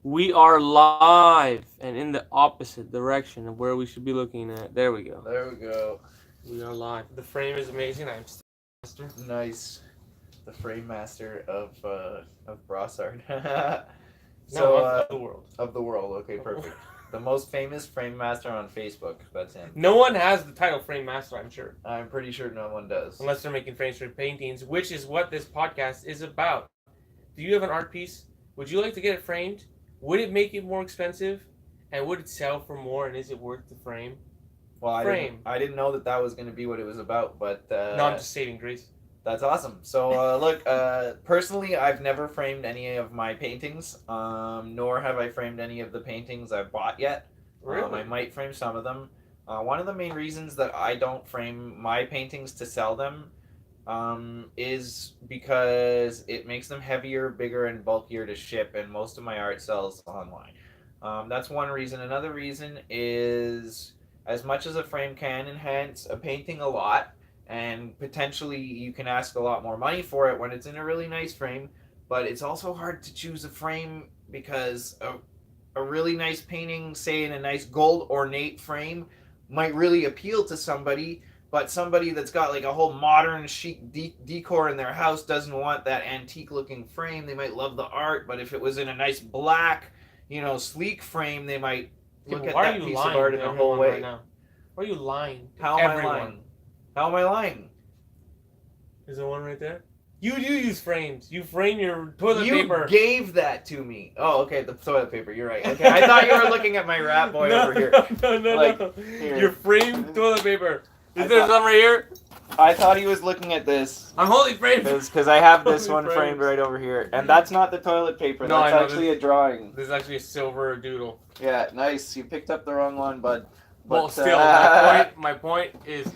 We are live and in the opposite direction of where we should be looking at. There we go. There we go. We are live. The frame is amazing. I'm still master. Nice. The frame master of Brossard. No, of the world. Of the world. Okay, perfect. The most famous frame master on Facebook. That's him. No one has the title frame master, I'm sure. I'm pretty sure no one does. Unless they're making frames for paintings, which is what this podcast is about. Do you have an art piece? Would you like to get it framed? Would it make it more expensive? And would it sell for more? And is it worth the frame? Well, I didn't know that was going to be what it was about, but no, I'm just saving grace. That's awesome. So look, personally, I've never framed any of my paintings, nor have I framed any of the paintings I've bought yet. Really? I might frame some of them. One of the main reasons that I don't frame my paintings to sell them is because it makes them heavier, bigger, and bulkier to ship, and most of my art sells online. That's one reason. Another reason is, as much as a frame can enhance a painting a lot, and potentially you can ask a lot more money for it when it's in a really nice frame, but it's also hard to choose a frame because a really nice painting, say in a nice gold ornate frame, might really appeal to somebody, but somebody that's got like a whole modern chic decor in their house doesn't want that antique looking frame. They might love the art, but if it was in a nice black, sleek frame, they might look at that piece of art in a whole way. Right now? Why are you lying? How am I lying? How am I lying? Is there one right there? You do use frames. You frame your toilet paper. You gave that to me. Oh, okay, the toilet paper. You're right. Okay, I thought you were looking at my rat boy over here. No. Here. Your framed toilet paper. Is there some right here? I thought he was looking at this. I'm holding frames. Because I have this one framed right over here. And that's not the toilet paper. No, that's actually a drawing. This is actually a silver doodle. Yeah, nice. You picked up the wrong one, bud. Well, still, my point is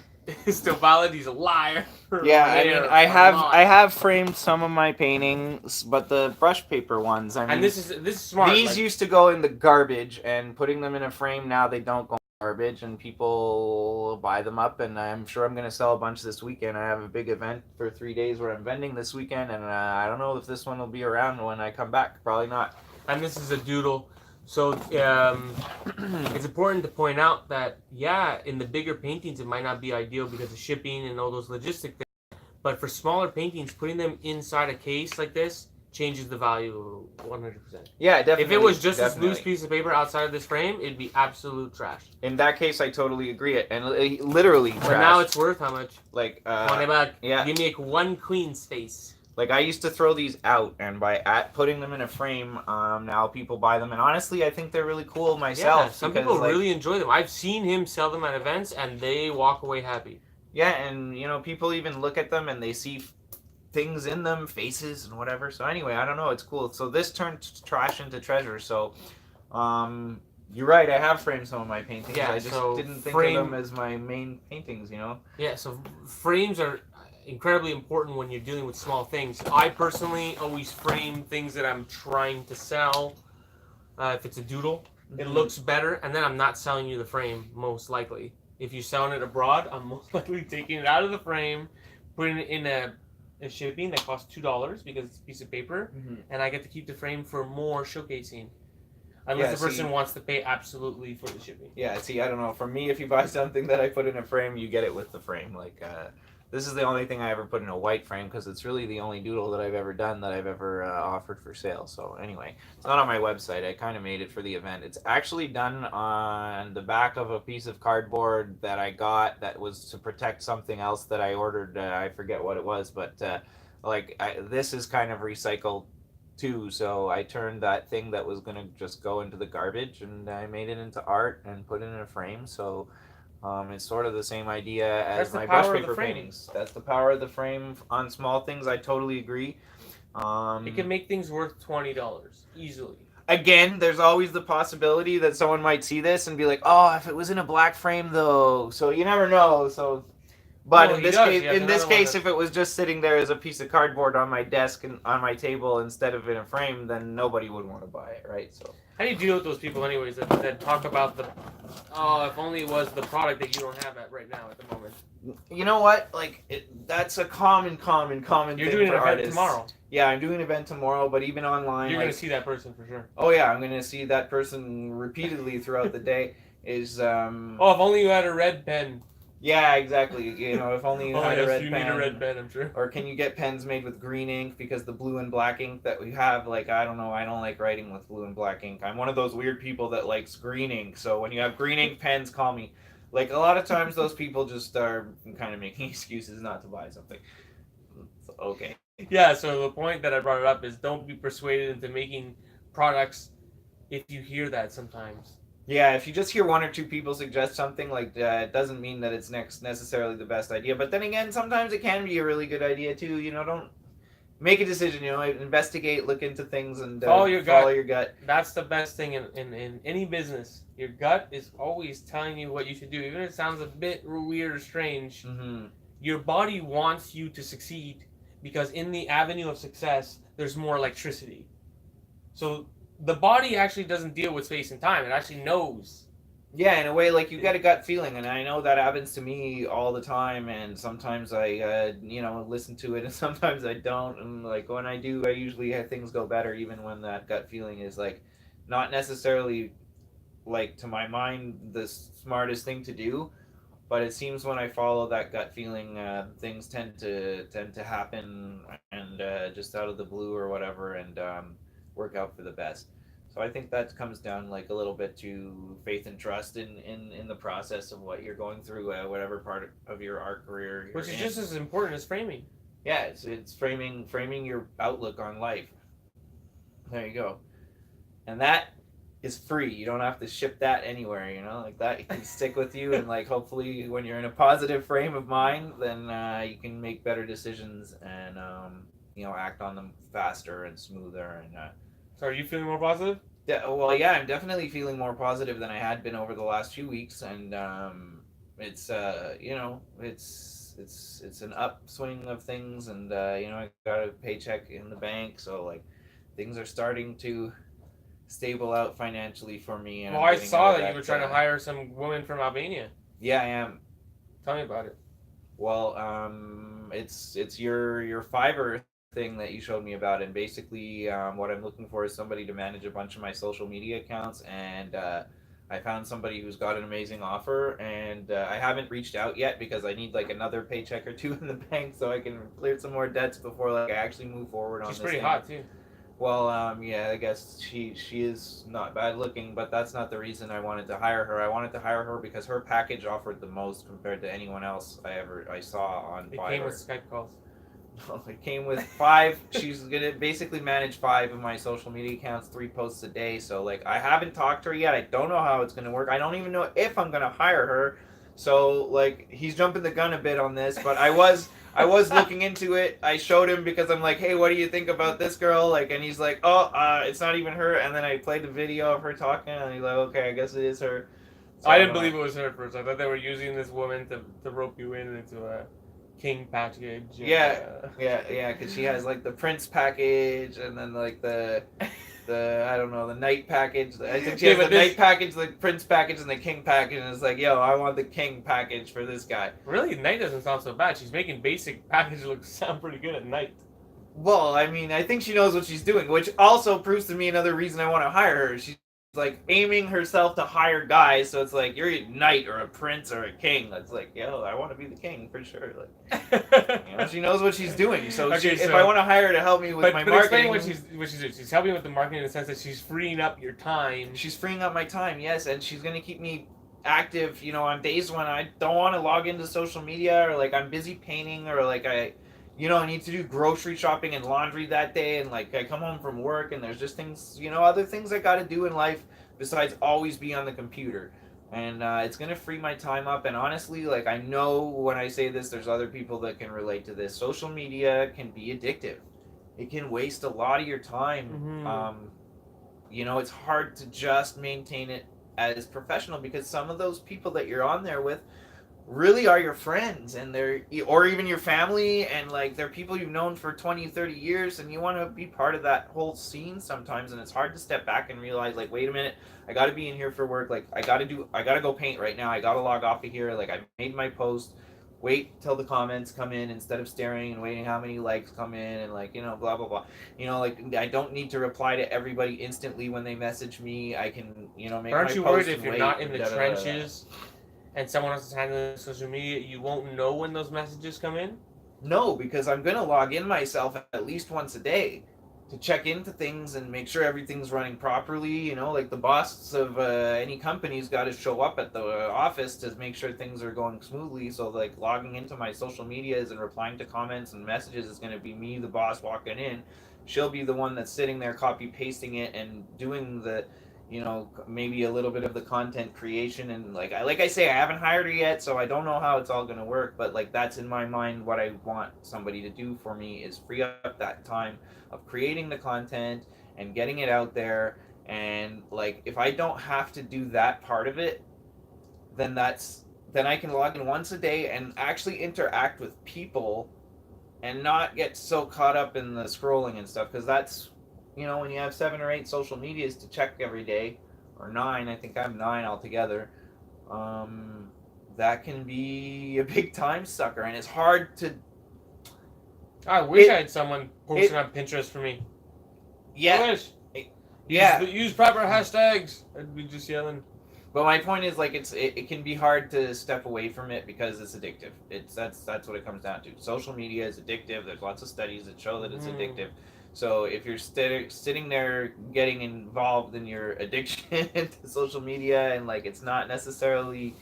still valid. He's a liar. Yeah, I mean, I have framed some of my paintings, but the brush paper ones, I mean, and this is smart. These used to go in the garbage, and putting them in a frame now, they don't go in the garbage, and people buy them up, and I'm sure I'm going to sell a bunch this weekend. I have a big event for 3 days where I'm vending this weekend, and I don't know if this one will be around when I come back. Probably not. And this is a doodle. So it's important to point out that, in the bigger paintings, it might not be ideal because of shipping and all those logistic things. But for smaller paintings, putting them inside a case like this changes the value 100%. Yeah, definitely. If it was just this loose piece of paper outside of this frame, it'd be absolute trash. In that case, I totally agree. And literally trash. But now it's worth how much? Like, give me one queen space. Like, I used to throw these out, and by putting them in a frame, now people buy them. And honestly, I think they're really cool myself. Yeah, some people really enjoy them. I've seen him sell them at events, and they walk away happy. Yeah, and, people even look at them, and they see things in them, faces and whatever. So anyway, I don't know. It's cool. So this turned trash into treasure. So, you're right. I have framed some of my paintings. Yeah, I just didn't think of them as my main paintings, Yeah, so frames are incredibly important when you're dealing with small things. I personally always frame things that I'm trying to sell. If it's a doodle, it looks better, and then I'm not selling you the frame, most likely. If you're selling it abroad, I'm most likely taking it out of the frame, putting it in a shipping that costs $2 because it's a piece of paper, and I get to keep the frame for more showcasing. Unless the person wants to pay absolutely for the shipping. Yeah, see, I don't know. For me, if you buy something that I put in a frame, you get it with the frame. Like, this is the only thing I ever put in a white frame because it's really the only doodle that I've ever done that I've ever offered for sale. So anyway, it's not on my website. I kind of made it for the event. It's actually done on the back of a piece of cardboard that I got that was to protect something else that I ordered. I forget what it was, but this is kind of recycled too. So I turned that thing that was going to just go into the garbage and I made it into art and put it in a frame. So it's sort of the same idea as my brush paper paintings. That's the power of the frame on small things. I totally agree. It can make things worth $20 easily. Again, there's always the possibility that someone might see this and be like, "Oh, if it was in a black frame, though." So you never know. So, but in this case, if it was just sitting there as a piece of cardboard on my desk and on my table instead of in a frame, then nobody would want to buy it, right? So. How do you deal with those people, anyways, that talk about if only it was the product that you don't have right now at the moment? You know what? Like, that's a common You're thing doing for an event artists. tomorrow. Yeah, I'm doing an event tomorrow, but even online, You're like, gonna see that person for sure. oh yeah, I'm gonna see that person repeatedly throughout the day. Is Oh, if only you had a red pen. Yeah, exactly. You know, if only you Oh had a yes, red you need a red pen. pen, I'm sure. Or can you get pens made with green ink, because the blue and black ink that we have, like, I don't know, I don't like writing with blue and black ink. I'm one of those weird people that likes green ink. So when you have green ink pens, call me. Like, a lot of times those people just are kind of making excuses not to buy something. So, okay. Yeah, so the point that I brought it up is don't be persuaded into making products if you hear that sometimes. Yeah, if you just hear one or two people suggest something, like, it doesn't mean that it's necessarily the best idea. But then again, sometimes it can be a really good idea too. You know, don't make a decision. You know, investigate, look into things, and Follow your follow gut. your gut. That's the best thing in any business. Your gut is always telling you what you should do. Even if it sounds a bit weird or strange, Mm-hmm. your body wants you to succeed because in the avenue of success, there's more electricity. So the body actually doesn't deal with space and time. It actually knows. Yeah, in a way, like, you get a gut feeling, and I know that happens to me all the time. And sometimes I, you know, listen to it, and sometimes I don't. And like when I do, I usually have things go better, even when that gut feeling is like not necessarily, like, to my mind, the smartest thing to do. But it seems when I follow that gut feeling, things tend to happen, and just out of the blue or whatever, and work out for the best. So I think that comes down, like, a little bit to faith and trust in the process of what you're going through, whatever part of your art career you're Which is in. just as important as framing. Yeah, it's framing your outlook on life. There you go, and that is free. You don't have to ship that anywhere, you know, like that. You can stick with you, and, like, hopefully when you're in a positive frame of mind, then you can make better decisions, and you know, act on them faster and smoother. And So are you feeling more positive? yeah, well, yeah, I'm definitely feeling more positive than I had been over the last few weeks. And it's you know, it's an upswing of things. And you know, I got a paycheck in the bank, so, like, things are starting to stable out financially for me. And Well, I'm I getting out saw of that you were trying to hire some woman from Albania. Yeah, I am. Tell me about it. Well, it's your Fiverr thing that you showed me about, and basically, what I'm looking for is somebody to manage a bunch of my social media accounts. And I found somebody who's got an amazing offer, and I haven't reached out yet because I need, like, another paycheck or two in the bank so I can clear some more debts before, like, I actually move forward on She's this pretty thing. hot too. Well, yeah, I guess she is not bad looking, but that's not the reason I wanted to hire her. I wanted to hire her because her package offered the most compared to anyone else I saw on It Fiverr. came with Skype calls. It came with 5. She's gonna basically manage 5 of my social media accounts, 3 posts a day. So, like, I haven't talked to her yet. I don't know how it's gonna work. I don't even know if I'm gonna hire her. So, like, he's jumping the gun a bit on this, but I was looking into it. I showed him because I'm like, hey, what do you think about this girl? Like, and he's like, oh, it's not even her. And then I played the video of her talking, and he's like, okay, I guess it is her. So I didn't believe it was her at first. I thought they were using this woman to rope you in into a king package. Yeah, because she has, like, the prince package, and then, like, the I don't know, the knight package. I think she has the knight package, the prince package, and the king package. And it's like, yo, I want the king package for this guy. Really, knight doesn't sound so bad. She's making basic package sound pretty good at night. Well, I mean, I think she knows what she's doing, which also proves to me another reason I want to hire her. She's, like, aiming herself to hire guys, so it's like, you're a knight or a prince or a king. That's like, yo, I want to be the king for sure. Like, you know, she knows what she's doing. So, Okay, if I want to hire her to help me with my marketing, explain what she's doing. She's helping with the marketing in the sense that she's freeing up your time. She's freeing up my time, yes, and she's gonna keep me active. You know, on days when I don't want to log into social media, or, like, I'm busy painting, or, like, I need to do grocery shopping and laundry that day, and, like, I come home from work and there's just things, other things I got to do in life besides always be on the computer. And it's going to free my time up. And honestly, like, I know when I say this, there's other people that can relate to this. Social media can be addictive. It can waste a lot of your time. Mm-hmm. It's hard to just maintain it as professional, because some of those people that you're on there with really are your friends, and or even your family, and, like, they're people you've known for 20-30 years, and you want to be part of that whole scene sometimes. And it's hard to step back and realize, like, wait a minute, I got to be in here for work. Like, I got to go paint right now. I got to log off of here. Like, I made my post. wait till the comments come in instead of staring and waiting how many likes come in and like, you know, blah blah blah. You know, like I don't need to reply to everybody instantly when they message me. I can, you know, make Aren't my you post worried if and you're wait not in and the da, da, da, da, da. trenches and someone else is handling social media, you won't know when those messages come in? No, because I'm gonna log in myself at least once a day to check into things and make sure everything's running properly. You know, like the boss of any company's got to show up at the office to make sure things are going smoothly. So, like logging into my social medias and replying to comments and messages is going to be me, the boss, walking in. She'll be the one that's sitting there, copy pasting it and doing the, you know, maybe a little bit of the content creation. And like I say, I haven't hired her yet, so I don't know how it's all going to work. But like that's in my mind what I want somebody to do for me is free up that time of creating the content and getting it out there. And like if I don't have to do that part of it, then I can log in once a day and actually interact with people and not get so caught up in the scrolling and stuff, because that's, you know, when you have 7 or 8 social medias to check every day, or 9, I think I'm 9 altogether, that can be a big time sucker, and it's hard to. I wish I had someone posting on Pinterest for me. Yeah. I wish. Yeah. Use proper hashtags. I'd be just yelling. But my point is, like, it can be hard to step away from it because it's addictive. That's what it comes down to. Social media is addictive. There's lots of studies that show that it's addictive. So if you're sitting there getting involved in your addiction to social media, and like it's not necessarily,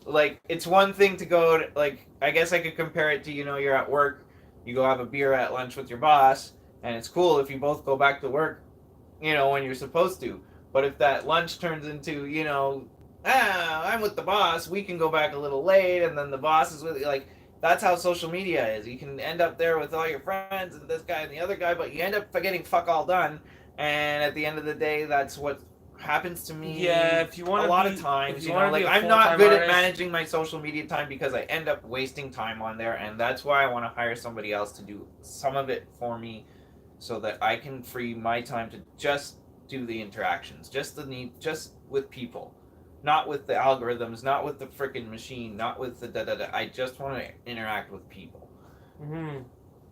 like, it's one thing to go to, like, I guess I could compare it to, you know, you're at work, you go have a beer at lunch with your boss, and it's cool if you both go back to work, you know, when you're supposed to. But if that lunch turns into, you know, I'm with the boss, we can go back a little late, and then the boss is with you, like, that's how social media is. You can end up there with all your friends and this guy and the other guy, but you end up getting fuck all done. And at the end of the day, that's what happens to me. Yeah, if you want a lot of times, you know, like I'm not good at managing my social media time because I end up wasting time on there, and that's why I want to hire somebody else to do some of it for me, so that I can free my time to just do the interactions, just with people. Not with the algorithms, not with the freaking machine, not with the da-da-da. I just want to interact with people. Mm-hmm.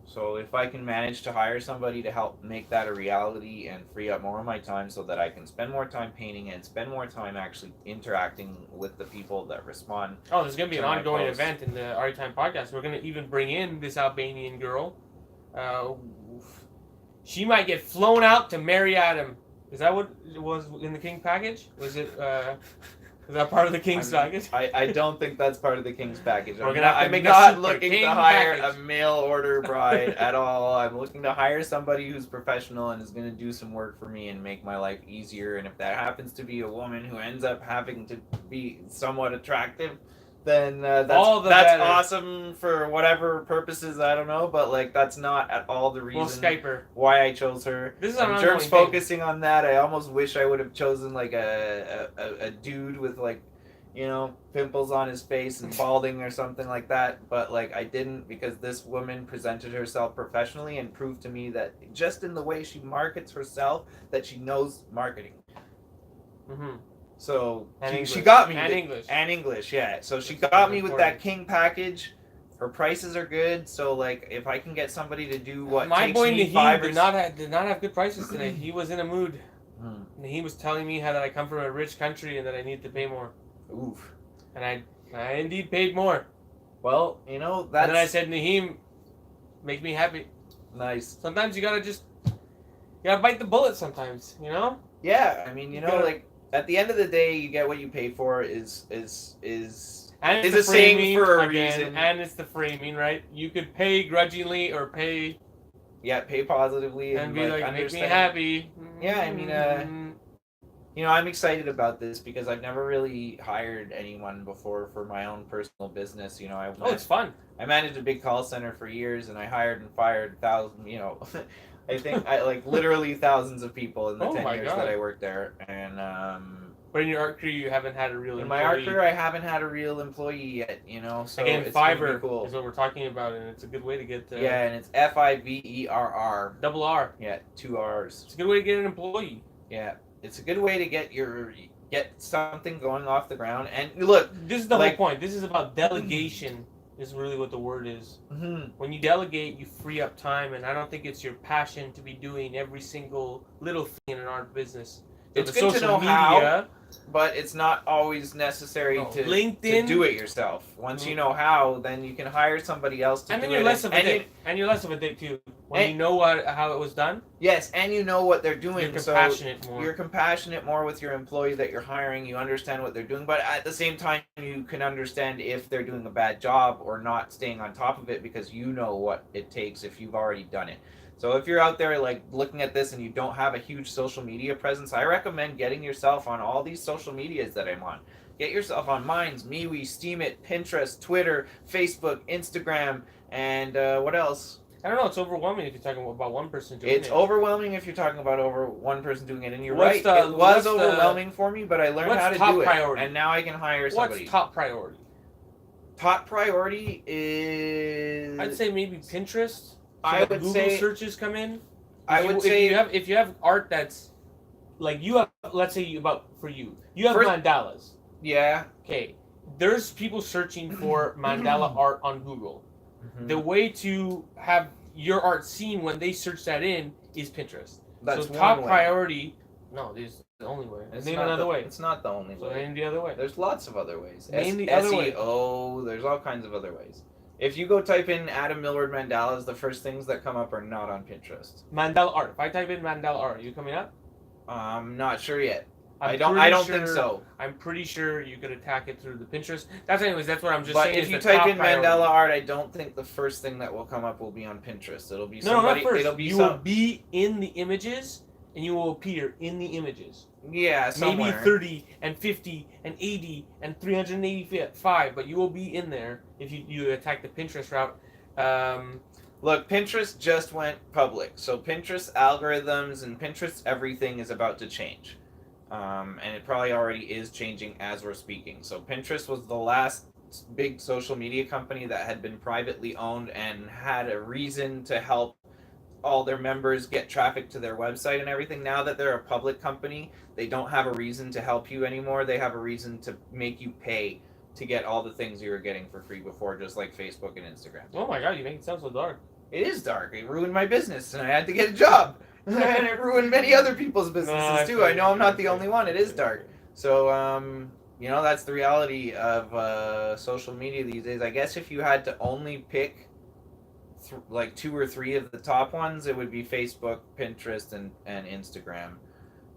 So if I can manage to hire somebody to help make that a reality and free up more of my time so that I can spend more time painting and spend more time actually interacting with the people that respond. Oh, there's going to be an ongoing event in the Arty Time podcast. We're going to even bring in this Albanian girl. She might get flown out to marry Adam. Is that what it was in the King package? Was it, is that part of the King's package? I don't think that's part of the King's package. We're gonna have to I'm make a not super looking King to hire package. a mail order bride at all. I'm looking to hire somebody who's professional and is going to do some work for me and make my life easier. And if that happens to be a woman who ends up having to be somewhat attractive, then that's awesome for whatever purposes, I don't know, but like that's not at all the reason We'll Skype her. Why I chose her. This is Germ's focusing on that. I almost wish I would have chosen like a dude with, like, you know, pimples on his face and balding or something like that, but like I didn't, because this woman presented herself professionally and proved to me that just in the way she markets herself that she knows marketing. Mm-hmm. So she got me English, yeah. So she got me with that King package. Her prices are good, so like if I can get somebody to do what my takes boy me Naheem did not have good prices today. He was in a mood. Naheem was telling me how that I come from a rich country and that I need to pay more. Oof. And I indeed paid more. Well, you know, that's... And then I said, Naheem, make me happy. Nice. Sometimes you gotta bite the bullet sometimes, you know? Yeah, I mean, you know, like, at the end of the day, you get what you pay for is a saying for a reason. And it's the framing, right? You could pay grudgingly or pay... Yeah, pay positively. And be like, make me happy. Yeah, I mean, you know, I'm excited about this because I've never really hired anyone before for my own personal business. You know, it's fun. I managed a big call center for years, and I hired and fired thousands, you know... I think literally thousands of people in the 10 years that I worked there, and but in your art career, you haven't had a real employee. In my art career, I haven't had a real employee yet, you know. So again, it's Fiverr cool. is what we're talking about, and it's a good way to get. Yeah, and it's Fiverr. Double R. Yeah, 2 R's. It's a good way to get an employee. Yeah, it's a good way to get your get something going off the ground. And look, this is the like- whole point. This is about delegation. Is really what the word is. When you delegate, you free up time, and I don't think it's your passion to be doing every single little thing in an art business. So it's the good to social know how, media, but it's not always necessary No, to LinkedIn- do it yourself. Once you know how, then you can hire somebody else to and do then it. you're less of a and dick. you- And you're less of a dick too. When and- you know how it was done, yes, and you know what they're doing. you're So compassionate more. you're compassionate more with your employee that you're hiring. You understand what they're doing, but at the same time, you can understand if they're doing a bad job or not staying on top of it because you know what it takes if you've already done it. So if you're out there like looking at this and you don't have a huge social media presence, I recommend getting yourself on all these social medias that I'm on. Get yourself on Minds, MeWe, Steemit, Pinterest, Twitter, Facebook, Instagram, and what else? I don't know. It's overwhelming if you're talking about one person doing It's it. overwhelming if you're talking about over one person doing it, and you're What's right. It was what's overwhelming for me, but I learned what's how to top do priority? it, and now I can hire somebody. What's top priority? Top priority is. I'd say maybe Pinterest. So I that would Google say- searches come in. I would say if you have art that's like you have, let's say you have First- mandalas. yeah. Okay, there's people searching for mandala art on Google. The way to have your art seen when they search that in is Pinterest. That's so one top way. priority. No, this is the only way. It's Name not another the, way. It's not the only So way. name the other way. There's lots of other ways. Name the other way. SEO. There's all kinds of other ways. If you go type in Adam Millward mandalas, the first things that come up are not on Pinterest. Mandala art. If I type in mandala art, are you coming up? I'm not sure yet. I'm I don't pretty think so. I'm pretty sure you could attack it through the Pinterest. That's what I'm just But saying. if is you the type top in priority. mandala art, I don't think the first thing that will come up will be on Pinterest. It'll be No, somebody. not first. It'll be you will be in the images, and you will appear in the images. Yeah, somewhere. Maybe 30 and 50 and 80 and 385, but you will be in there if you attack the Pinterest route. Look, Pinterest just went public, so Pinterest algorithms and Pinterest everything is about to change, and it probably already is changing as we're speaking. So Pinterest was the last big social media company that had been privately owned and had a reason to help all their members get traffic to their website and everything. Now that they're a public company, they don't have a reason to help you anymore. They have a reason to make you pay to get all the things you were getting for free before, just like Facebook and Instagram. Oh my god, you make it sound so dark. It is dark. It ruined my business, and I had to get a job. And it ruined many other people's businesses too. I know I'm not the only one. It is dark. So, that's the reality of social media these days. I guess if you had to only pick like 2 or 3 of the top ones, it would be Facebook, Pinterest, and Instagram.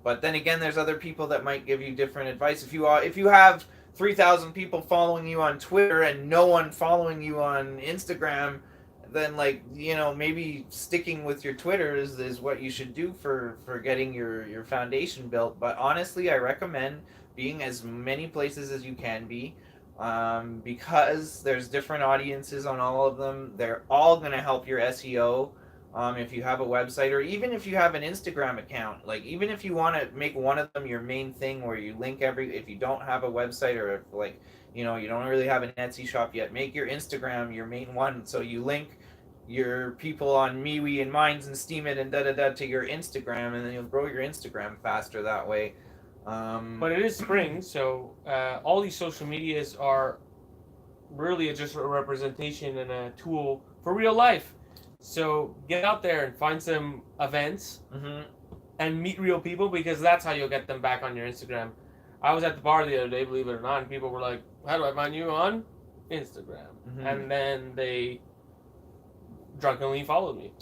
But then again, there's other people that might give you different advice. If you have 3,000 people following you on Twitter and no one following you on Instagram, then maybe sticking with your Twitter is what you should do for getting your foundation built. But honestly, I recommend being as many places as you can be. Because there's different audiences on all of them. They're all going to help your SEO. If you have a website, or even if you have an Instagram account, like even if you want to make one of them your main thing where you link if you don't have a website, or if you don't really have an Etsy shop yet, make your Instagram your main one. So you link your people on MeWe and Minds and Steemit and to your Instagram, and then you'll grow your Instagram faster that way. But it is spring, so all these social medias are really just a representation and a tool for real life. So get out there and find some events and meet real people, because that's how you'll get them back on your Instagram. I was at the bar the other day, believe it or not, and people were like, "How do I find you on Instagram?" And then they drunkenly followed me.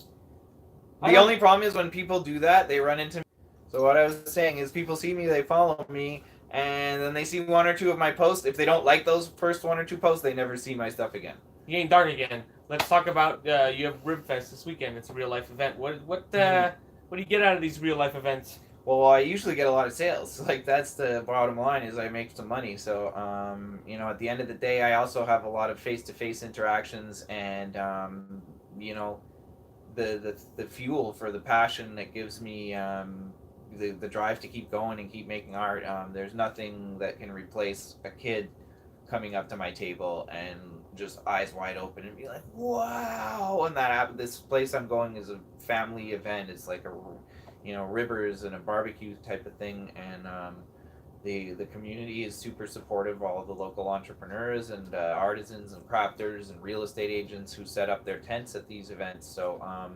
The only problem is when people do that, they run into me. So what I was saying is, people see me, they follow me, and then they see 1 or 2 of my posts. If they don't like those first 1 or 2 posts, they never see my stuff again. You ain't dark again. Let's talk about you have Ribfest this weekend. It's a real life event. What do you get out of these real life events? Well, I usually get a lot of sales. Like, that's the bottom line, is I make some money. So, at the end of the day, I also have a lot of face-to-face interactions, and the fuel for the passion that gives me the drive to keep going and keep making art. There's nothing that can replace a kid coming up to my table and just eyes wide open and be like, wow. And that happened. This place I'm going is a family event. It's like a rivers and a barbecue type of thing, and The community is super supportive of all the local entrepreneurs and artisans and crafters and real estate agents who set up their tents at these events. So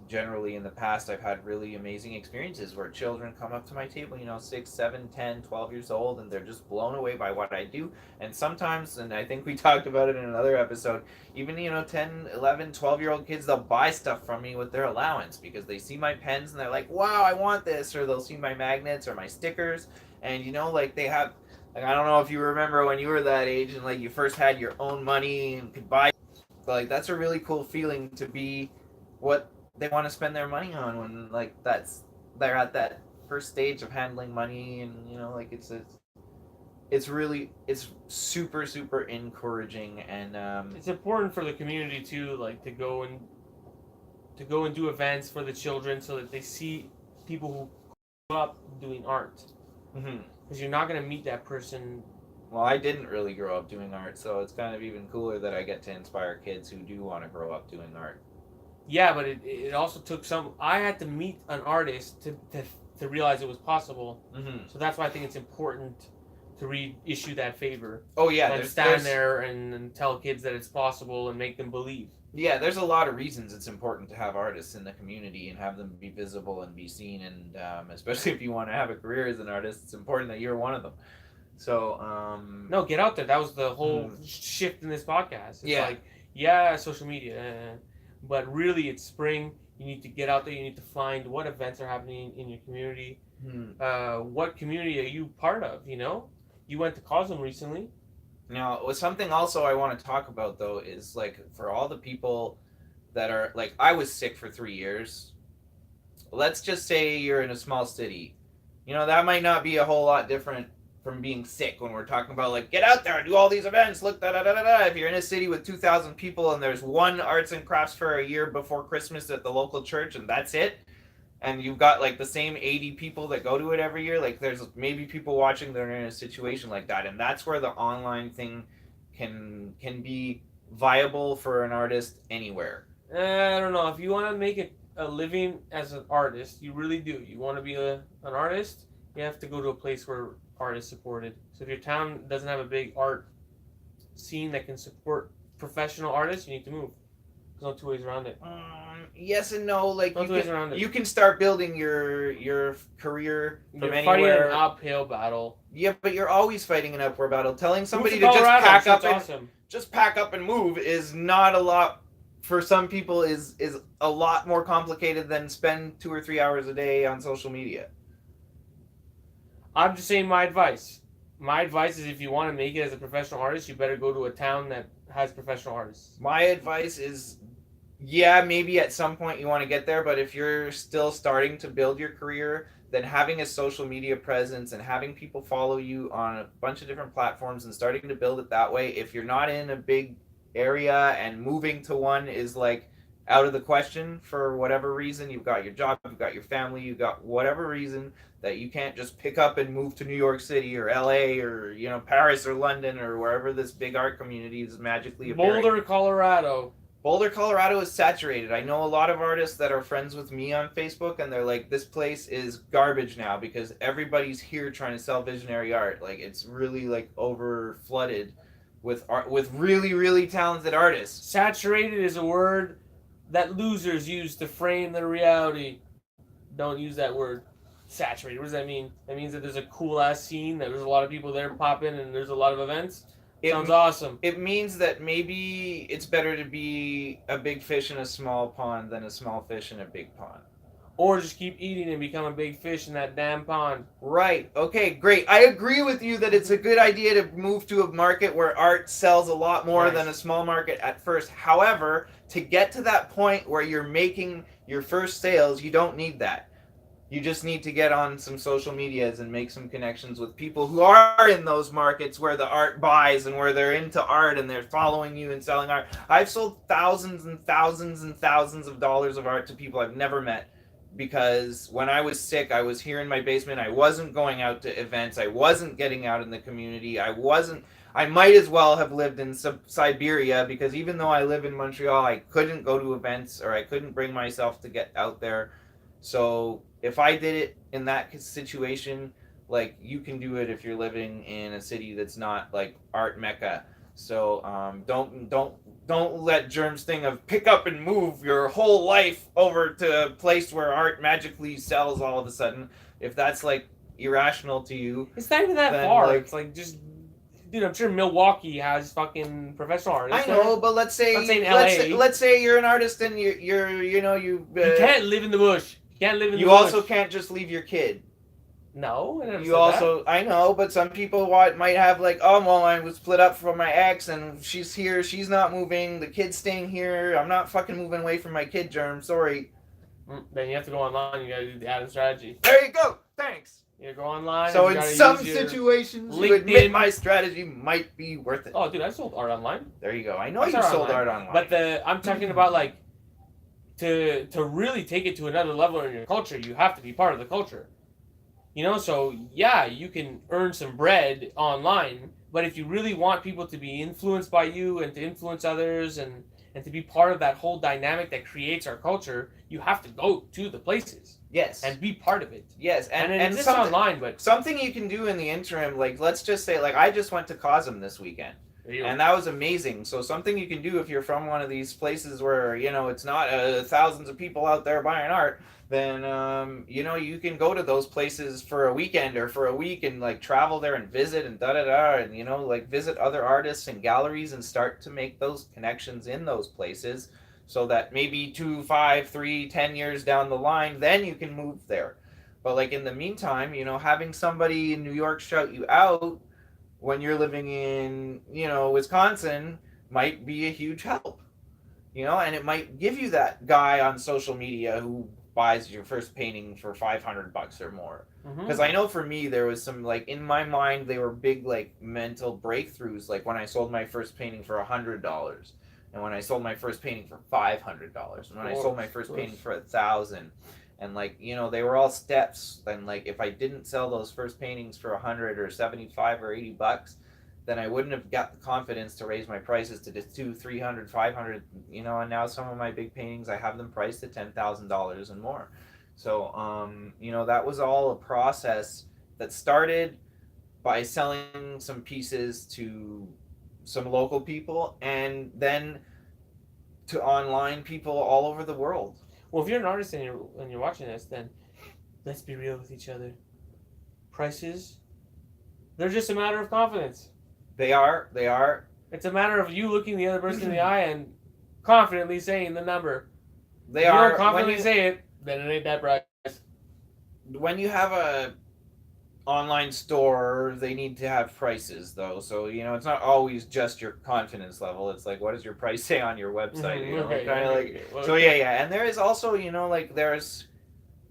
generally in the past I've had really amazing experiences where children come up to my table, 6, 7, 10, 12 years old, and they're just blown away by what I do. And sometimes, and I think we talked about it in another episode, even 10, 11, 12-year-old kids, they'll buy stuff from me with their allowance because they see my pens and they're like, wow, I want this. Or they'll see my magnets or my stickers, and like they have, like, I don't know if you remember when you were that age and like you first had your own money and could buy, like that's a really cool feeling to be what they want to spend their money on when like they're at that first stage of handling money. And like it's super super encouraging. And It's important for the community too, like to go and do events for the children so that they see people who grew up doing art. Because you're not going to meet that person. Well, I didn't really grow up doing art, so it's kind of even cooler that I get to inspire kids who do want to grow up doing art. Yeah, but it also took I had to meet an artist to realize it was possible. So that's why I think it's important to reissue that favor. Oh yeah, and stand there and tell kids that it's possible and make them believe. Yeah, there's a lot of reasons it's important to have artists in the community and have them be visible and be seen. And especially if you want to have a career as an artist, it's important that you're one of them. So no, get out there. That was the whole shift in this podcast. It's social media. But really, it's spring. You need to get out there. You need to find what events are happening in your community. What community are you part of? You went to Cosm recently. Now, something also I want to talk about, though, is like for all the people that are like, I was sick for 3 years. Let's just say you're in a small city. That might not be a whole lot different from being sick when we're talking about like get out there and do all these events, look da da da da da. If you're in a city with 2,000 people and there's one arts and crafts fair a year before Christmas at the local church and that's it, and you've got like the same 80 people that go to it every year, like there's maybe people watching that are in a situation like that. And that's where the online thing can be viable for an artist anywhere. I don't know, if you want to make a living as an artist, you really do. You want to be an artist, you have to go to a place where art is supported. So if your town doesn't have a big art scene that can support professional artists, you need to move. There's no two ways around it. Yes and no. Like you can start building your career from you're anywhere. Fighting an uphill battle. Yeah, but you're always fighting an upward battle. Telling somebody to just pack up and move is not a lot. For some people, is a lot more complicated than spend 2 or 3 hours a day on social media. I'm just saying my advice. My advice is if you want to make it as a professional artist, you better go to a town that has professional artists. My advice is, yeah, maybe at some point you want to get there, but if you're still starting to build your career, then having a social media presence and having people follow you on a bunch of different platforms and starting to build it that way, if you're not in a big area and moving to one is like out of the question for whatever reason, you've got your job, you've got your family, you've got whatever reason that you can't just pick up and move to New York City or LA or Paris or London or wherever this big art community is magically appearing. Boulder, Colorado. Boulder, Colorado is saturated. I know a lot of artists that are friends with me on Facebook, and they're like, this place is garbage now because everybody's here trying to sell visionary art. Like, it's really like over flooded with art, with really, really talented artists. Saturated is a word that losers use to frame their reality. Don't use that word. Saturated. What does that mean? That means that there's a cool ass scene, that there's a lot of people there popping, and there's a lot of events. Sounds awesome. It means that maybe it's better to be a big fish in a small pond than a small fish in a big pond. Or just keep eating and become a big fish in that damn pond. Right. Okay, great. I agree with you that it's a good idea to move to a market where art sells a lot more than a small market at first. However, to get to that point where you're making your first sales, you don't need that. You just need to get on some social medias and make some connections with people who are in those markets where the art buys and where they're into art and they're following you and selling art. I've sold thousands and thousands and thousands of dollars of art to people I've never met because when I was sick, I was here in my basement. I wasn't going out to events. I wasn't getting out in the community. I might as well have lived in Siberia because even though I live in Montreal, I couldn't go to events or I couldn't bring myself to get out there. So if I did it in that situation, like you can do it if you're living in a city that's not like art mecca. So don't let Germ's thing of pick up and move your whole life over to a place where art magically sells all of a sudden. If that's like irrational to you, It's not even that then, far. like- It's like just, dude. I'm sure Milwaukee has fucking professional artists. I know, but let's say Let's say in LA. let's say you're an artist and you're you know You can't live in the bush. You can't live in the you bush. also can't just leave your kid. No, I never You said also, I know, but some people might have like, oh, well, I was split up from my ex, and she's here, she's not moving, the kid's staying here. I'm not fucking moving away from my kid, Germ. Sorry. that. Then you have to go online. You gotta do the Adam strategy. There you go. Thanks. You go online. So and you in gotta some use your situations, you LinkedIn. admit my strategy might be worth it. Oh, dude, I sold art online. There you go. I know I you sold sold online. art online. But I'm talking about like to really take it to another level in your culture, you have to be part of the culture. You know, so yeah, you can earn some bread online, but if you really want people to be influenced by you and to influence others and to be part of that whole dynamic that creates our culture, you have to go to the places yes. and be part of it. Yes, And it and exists online, but something you can do in the interim, like let's just say, like I just went to Cosm this weekend. And that was amazing. So something you can do if you're from one of these places where, you know, it's not thousands of people out there buying art, then, you know, you can go to those places for a weekend or for a week and, like, travel there and visit and da-da-da and, you know, like, visit other artists and galleries and start to make those connections in those places so that maybe 2, 5, 3, 10 years down the line, then you can move there. But, like, in the meantime, you know, having somebody in New York shout you out when you're living in, you know, Wisconsin might be a huge help, you know, and it might give you that guy on social media who buys your first painting for $500 or more. Because I know for me, there was some, like, in my mind, they were big, like, mental breakthroughs, like when I sold my first painting for $100 and when I sold my first painting for $500 and when I sold my first painting for $1,000. And, like, you know, they were all steps. And, like, if I didn't sell those first paintings for 100 or 75 or $80, then I wouldn't have got the confidence to raise my prices to just 200, 300, 500, you know. And now some of my big paintings, I have them priced at $10,000 and more. So, you know, that was all a process that started by selling some pieces to some local people and then to online people all over the world. well, if you're an artist and you're watching this, then let's be real with each other. Prices, they're just a matter of confidence. They are. It's a matter of you looking the other person in the eye and confidently saying the number. They If you are. don't confidently say it, then it ain't that price. When you have a online store, they need to have prices though. So, you know, it's not always just your confidence level. It's like, what does your price say on your website? You know, Okay, kind of okay, like. okay. Well, So yeah, and there is also, you know, like there's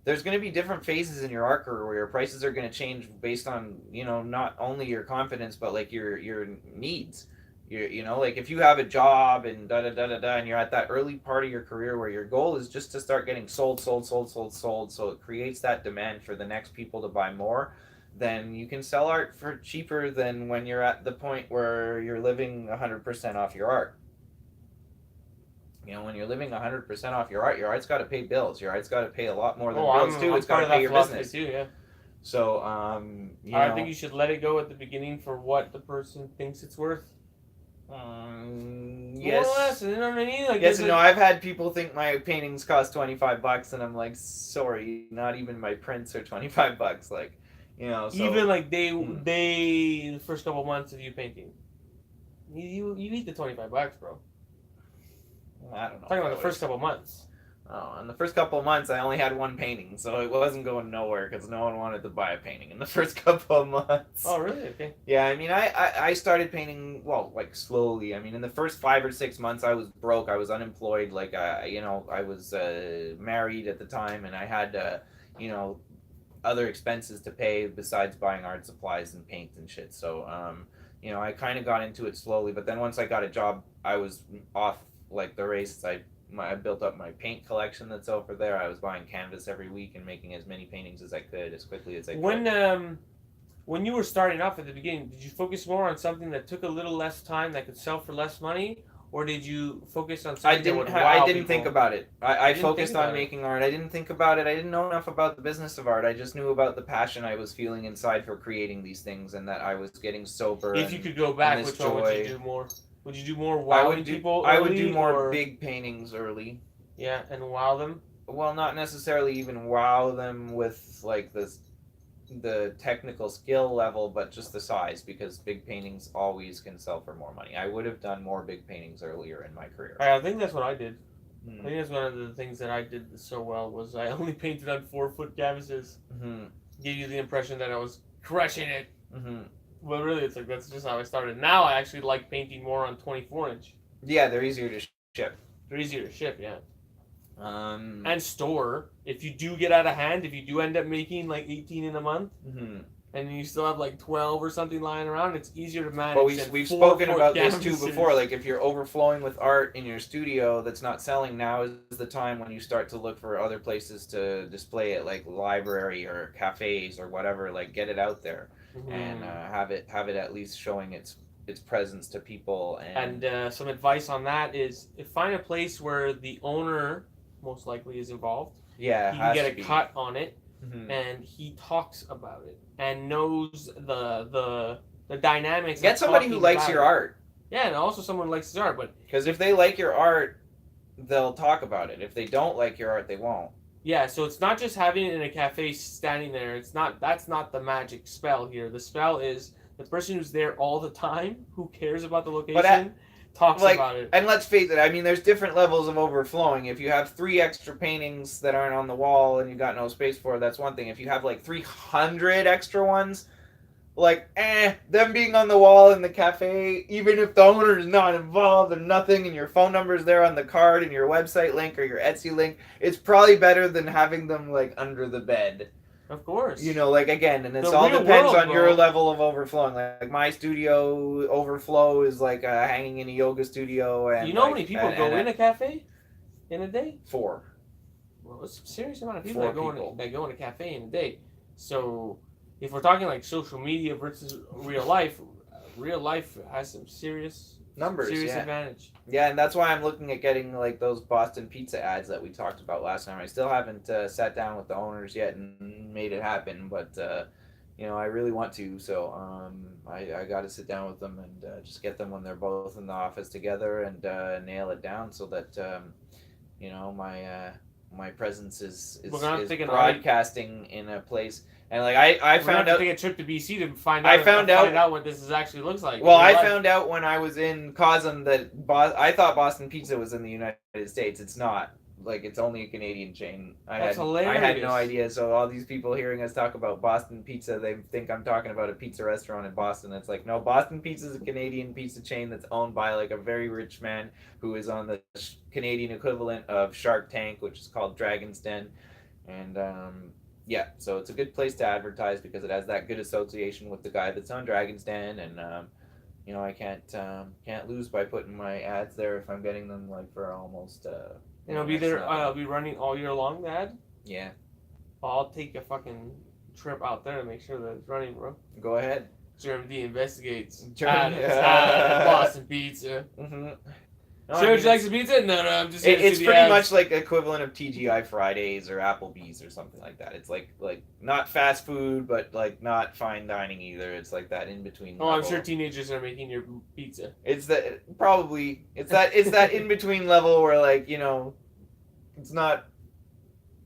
going to be different phases in your art career where your prices are going to change based on, you know, not only your confidence but like your needs. You know, like if you have a job and da da da da da, and you're at that early part of your career where your goal is just to start getting sold, so it creates that demand for the next people to buy more, then you can sell art for cheaper than when you're at the point where you're living 100% off your art. You know, when you're living 100% off your art's got to pay bills. Your art's got to pay a lot more than bills too. It's got to pay your business too. Yeah. So, you I know, think you should let it go at the beginning for what the person thinks it's worth. yes. More or less, you know what I mean? Like, Yes and no. I've had people think my paintings cost $25, and I'm like, sorry, not even my prints are $25. Like, you know, so, even like the first couple months of you painting, you need the $25, bro. I don't know. Talking about the first couple months. Oh, in the first couple of months, I only had one painting, so it wasn't going nowhere because no one wanted to buy a painting in the first couple of months. Oh, really? Okay. Yeah, I mean, I started painting, well, like slowly. I mean, in the first 5 or 6 months, I was broke. I was unemployed. Like, you know, I was married at the time, and I had, you know, other expenses to pay besides buying art supplies and paint and shit. So, you know, I kind of got into it slowly. But then once I got a job, I was off like the race. I built up my paint collection that's over there. I was buying canvas every week and making as many paintings as I could as quickly as I could. When you were starting off at the beginning, did you focus more on something that took a little less time that could sell for less money, or did you focus on I something didn't. that would wow I didn't think people? about it. I You didn't think focused about on it. making art. I didn't think about it. I didn't know enough about the business of art. I just knew about the passion I was feeling inside for creating these things, and that I was getting sober. If you could go back, this which one would you joy. do more? Would you do more I wowing would do. people I would do early, more or big paintings early. yeah, and wow them? Well, not necessarily even wow them with like the technical skill level, but just the size, because big paintings always can sell for more money. I would have done more big paintings earlier in my career. I think that's what I did. I Mm-hmm. think that's one of the things that I did so well was I only painted on 4-foot canvases. Mm-hmm. Give you the impression that I was crushing it. Mm-hmm. But really, it's like that's just how I started. Now I actually like painting more on 24-inch. Yeah, they're easier to ship. They're easier to ship, yeah. Um, And store. If you do get out of hand, if you do end up making like 18 in a month, mm-hmm. and you still have like 12 or something lying around, it's easier to manage. But than we've 4 spoken foot about this too canvases. before. Like, if you're overflowing with art in your studio that's not selling, now is the time when you start to look for other places to display it, like library or cafes or whatever. Like, get it out there and have it at least showing its presence to people. And some advice on that is find a place where the owner most likely is involved. Yeah, He can get a cut on it, Mm-hmm. and he talks about it and knows the dynamics. Get of somebody who talking likes about your it. art. Yeah, and also someone who likes his art. But Because if they like your art, they'll talk about it. If they don't like your art, they won't. yeah, so it's not just having it in a cafe standing there. It's not. That's not the magic spell here. The spell is the person who's there all the time, who cares about the location, talks like, about it. And let's face it, I mean, there's different levels of overflowing. If you have 3 extra paintings that aren't on the wall and you got no space for it, that's one thing. If you have like 300 extra ones, like, them being on the wall in the cafe, even if the owner is not involved and nothing, and your phone number is there on the card and your website link or your Etsy link, it's probably better than having them like under the bed. Of course. You know, like, again, and it's The all real depends world, on your bro. level of overflowing. Like my studio overflow is like hanging in a yoga studio, and You know how many people go in a cafe in a day? 4. Well, it's a serious amount of people 4 that go people. that go in a cafe in a day. So if we're talking like social media versus real life has some serious Numbers, yeah. advantage. Yeah, and that's why I'm looking at getting like those Boston pizza ads that we talked about last time. I still haven't sat down with the owners yet and made it happen, but you know, I really want to. So I got to sit down with them and just get them when they're both in the office together and nail it down so that you know, my presence is broadcasting in a place. And like I found out, take a trip to BC to find out. Find out what this actually looks like. Well, I found out when I was in Cosm that I thought Boston Pizza was in the United States. It's not. Like, it's only a Canadian chain. That's hilarious. I had no idea. So all these people hearing us talk about Boston Pizza, they think I'm talking about a pizza restaurant in Boston. It's like, no, Boston Pizza is a Canadian pizza chain that's owned by like a very rich man who is on the Canadian equivalent of Shark Tank, which is called Dragon's Den, and yeah, so it's a good place to advertise because it has that good association with the guy that's on Dragon's Den, and you know, I can't lose by putting my ads there if I'm getting them like for almost. And it'll be there. I'll be running all year long. The ad. Yeah. I'll take a fucking trip out there to make sure that it's running, bro. Go ahead. Germany investigates. Boston Pizza. Mm-hmm. No, sure, would you like some pizza? No, I'm just. It's pretty much like the equivalent of TGI Fridays or Applebee's or something like that. It's like not fast food, but like not fine dining either. It's like that in between. Oh, I'm sure teenagers are making your pizza. It's that in between level where, like, you know, it's not.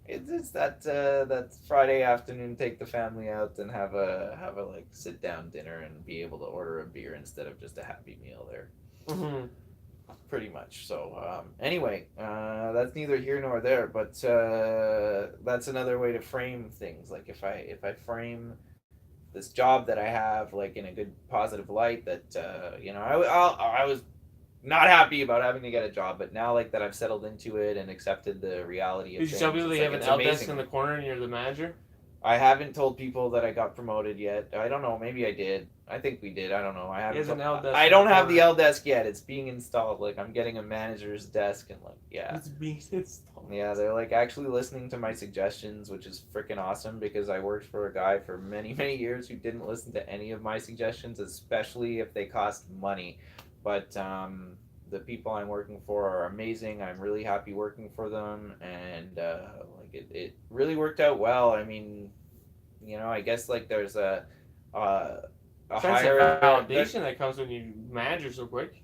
It's that Friday afternoon, take the family out and have a like sit down dinner and be able to order a beer instead of just a Happy Meal there. Mm-hmm. Pretty much. So anyway, that's neither here nor there, but that's another way to frame things. Like if I frame this job that I have like in a good positive light, that you know, I was not happy about having to get a job, but now like that I've settled into it and accepted the reality of Did you tell people they have an help desk in the corner and you're the manager? I haven't told people that I got promoted yet. I don't know. Maybe I did. I think we did. I don't know. I haven't. I don't have the L desk yet. It's being installed. Like, I'm getting a manager's desk, and like, yeah. It's being installed. Yeah, they're like actually listening to my suggestions, which is freaking awesome because I worked for a guy for many, many years who didn't listen to any of my suggestions, especially if they cost money. But the people I'm working for are amazing. I'm really happy working for them, and like it really worked out well. I mean, I guess like there's a Sense of higher validation that comes when you manage her so quick.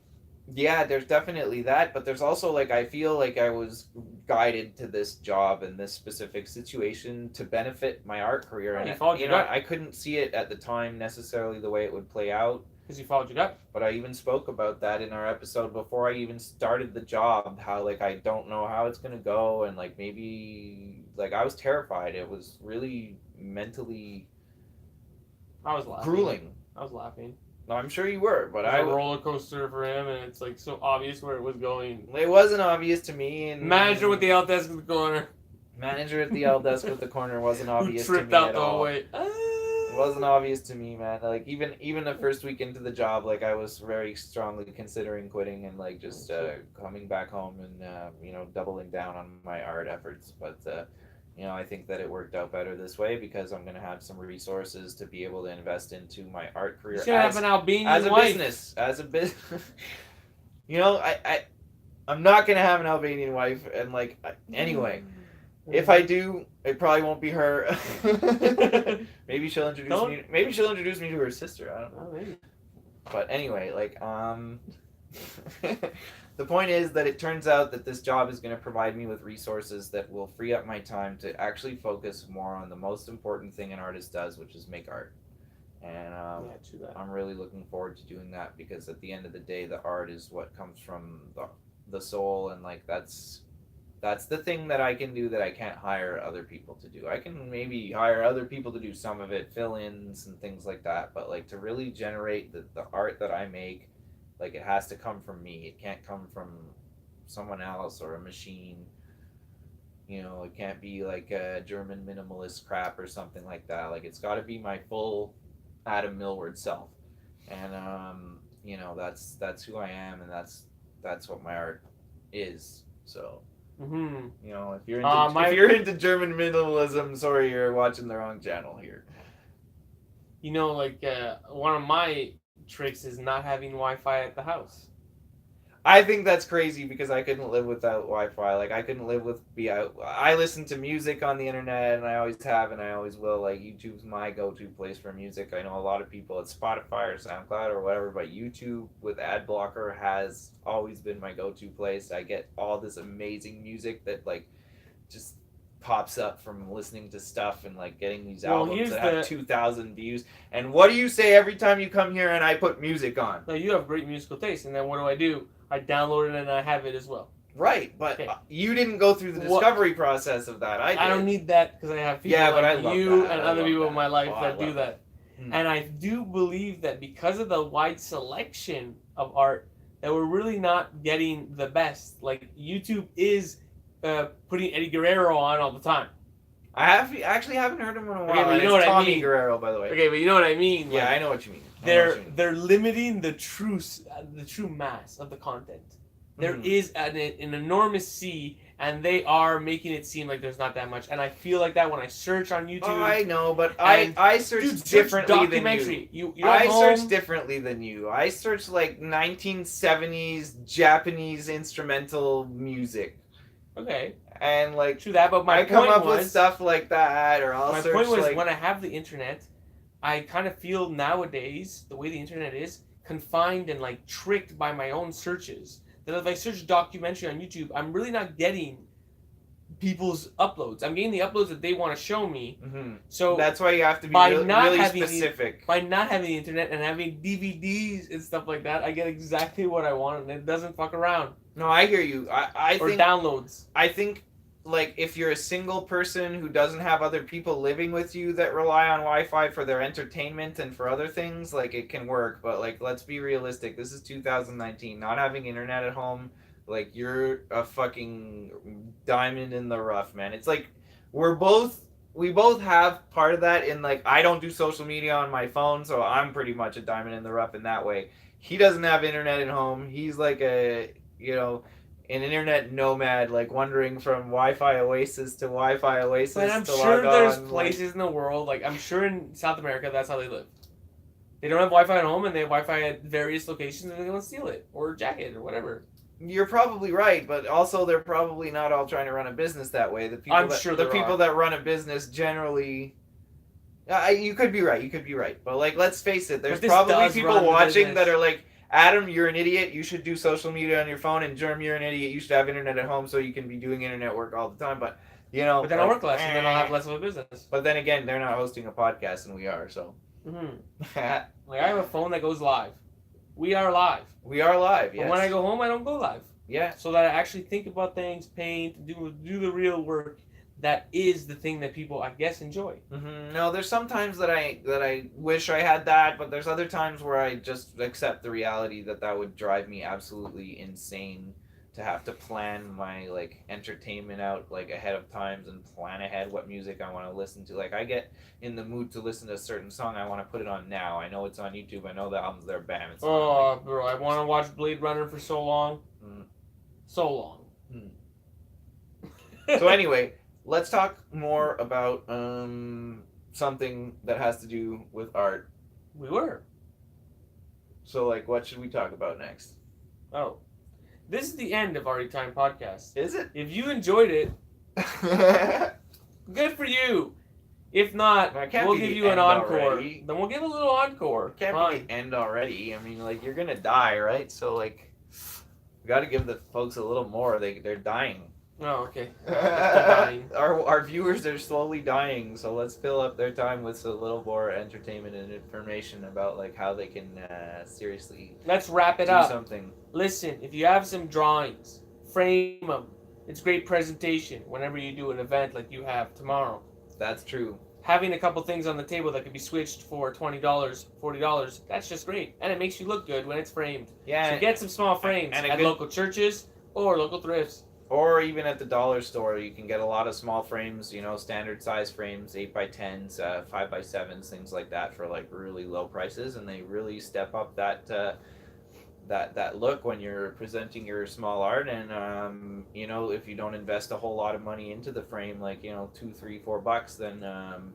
yeah, there's definitely that, but there's also like I feel like I was guided to this job and this specific situation to benefit my art career, and You followed your gut. I couldn't see it at the time necessarily the way it would play out. Because you followed your gut. But I even spoke about that in our episode before I even started the job, how like I don't know how it's gonna go, and like maybe like I was terrified. It was really mentally I was laughing. grueling. I was laughing. No, I'm sure you were, but It was a roller coaster for him, and it's like so obvious where it was going. It wasn't obvious to me. And Manager with the help desk in the corner. Manager at the L desk with the corner wasn't obvious Who to tripped me out at the whole all. way. It wasn't obvious to me, man. Like even the first week into the job, like I was very strongly considering quitting and like just coming back home and doubling down on my art efforts. But I think that it worked out better this way because I'm gonna have some resources to be able to invest into my art career. He's gonna have an Albanian as a wife. business, as a business. I'm not gonna have an Albanian wife, and like anyway. If I do, it probably won't be her. Maybe she'll introduce me. Maybe she'll introduce me to her sister. I don't know. Oh, maybe. But anyway, like the point is that it turns out that this job is going to provide me with resources that will free up my time to actually focus more on the most important thing an artist does, which is make art. And I'm really looking forward to doing that because at the end of the day, the art is what comes from the soul, and like that's the thing that I can do that I can't hire other people to do. I can maybe hire other people to do some of it, fill-ins and things like that, but like to really generate the art that I make, like it has to come from me. It can't come from someone else or a machine. It can't be like a German minimalist crap or something like that. Like it's got to be my full Adam Millward self. And that's who I am, and that's what my art is. So Mm-hmm. if you're into German minimalism, sorry, you're watching the wrong channel here. One of my tricks is not having Wi-Fi at the house. I think that's crazy because I couldn't live without Wi-Fi. Like I couldn't live I listen to music on the internet, and I always have, and I always will. Like YouTube's my go-to place for music. I know a lot of people at Spotify or SoundCloud or whatever, but YouTube with ad blocker has always been my go-to place. I get all this amazing music that like just pops up from listening to stuff and like getting these albums that have 2,000 views. And what do you say every time you come here and I put music on? No, you have great musical taste, and then what do? I download it and I have it as well. Right, but you didn't go through the discovery process of that. I don't need that because I have people like you and other people in my life that do that. And I do believe that because of the wide selection of art, that we're really not getting the best. Like YouTube is putting Eddie Guerrero on all the time. I actually haven't heard him in a while. Okay, but you know what Tommy I mean. Guerrero, by the way. Okay, but you know what I mean. Yeah, I know what you mean. They're limiting the true mass of the content. There is an enormous sea, and they are making it seem like there's not that much. And I feel like that when I search on YouTube. Oh, I know, but I search differently than you. I search differently than you. I search like 1970s Japanese instrumental music. Okay. And like true that, but I come up with stuff like that, or I'll search. My point was when I have the internet, I kind of feel nowadays the way the internet is confined and like tricked by my own searches. That if I search documentary on YouTube, I'm really not getting people's uploads. I'm getting the uploads that they want to show me. Mm-hmm. So that's why you have to be really specific. By not having the internet and having DVDs and stuff like that, I get exactly what I want, and it doesn't fuck around. No, I hear you. I think downloads. I think like if you're a single person who doesn't have other people living with you that rely on Wi-Fi for their entertainment and for other things, like it can work. But like, let's be realistic. This is 2019. Not having internet at home, like you're a fucking diamond in the rough, man. It's like we both have part of that in like I don't do social media on my phone, so I'm pretty much a diamond in the rough in that way. He doesn't have internet at home. He's like an internet nomad, like wandering from Wi-Fi oasis to Wi-Fi oasis. But I'm sure there's places in the world, like I'm sure in South America, that's how they live. They don't have Wi-Fi at home, and they have Wi-Fi at various locations, and they want to steal it or jack it or whatever. You're probably right, but also they're probably not all trying to run a business that way. I'm sure The there people are. that run a business generally. You could be right. You could be right. But like, let's face it. There's But this probably does people run the watching that business. are like, Adam, you're an idiot. You should do social media on your phone. And Germ, you're an idiot. You should have internet at home so you can be doing internet work all the time. But you know, But then I'll work less, and then I'll have less of a business. But then again, they're not hosting a podcast, and we are. So Like I have a phone that goes live. We are live. we are live. Yes. But when I go home, I don't go live. Yeah. So that I actually think about things, paint, do the real work. That is the thing that people, I guess, enjoy. No, there's some times that I wish I had that, but there's other times where I just accept the reality that would drive me absolutely insane to have to plan my like entertainment out like ahead of times and plan ahead what music I want to listen to. Like I get in the mood to listen to a certain song, I want to put it on now. I know it's on YouTube. I know the album's there. Bam, it's on. Oh, bro, I want to watch Blade Runner for so long. Mm. So long. So anyway, let's talk more about something that has to do with art. We were. So like, what should we talk about next? Oh. This is the end of Arty Time Podcast. Is it? If you enjoyed it, good for you. If not, we'll give you an encore. Already. Then we'll give a little encore. Can't Fine. be the end already. I mean, like you're gonna die, right? So like, we got to give the folks a little more. They're dying. Oh, okay. Dying. Our viewers are slowly dying. So let's fill up their time with a little more entertainment and information about like how they can seriously Let's wrap it do up. something. Listen, if you have some drawings, frame them. It's great presentation whenever you do an event like you have tomorrow. That's true. Having a couple things on the table that could be switched for $20, $40, that's just great. And it makes you look good when it's framed. Yeah. So get some small frames and a at good- local churches or local thrifts. Or even at the dollar store, you can get a lot of small frames, you know, standard size frames, 8x10s, 5x7s, things like that for like really low prices, and they really step up that that look when you're presenting your small art. And you know, if you don't invest a whole lot of money into the frame, like, you know, $2, $3, $4, then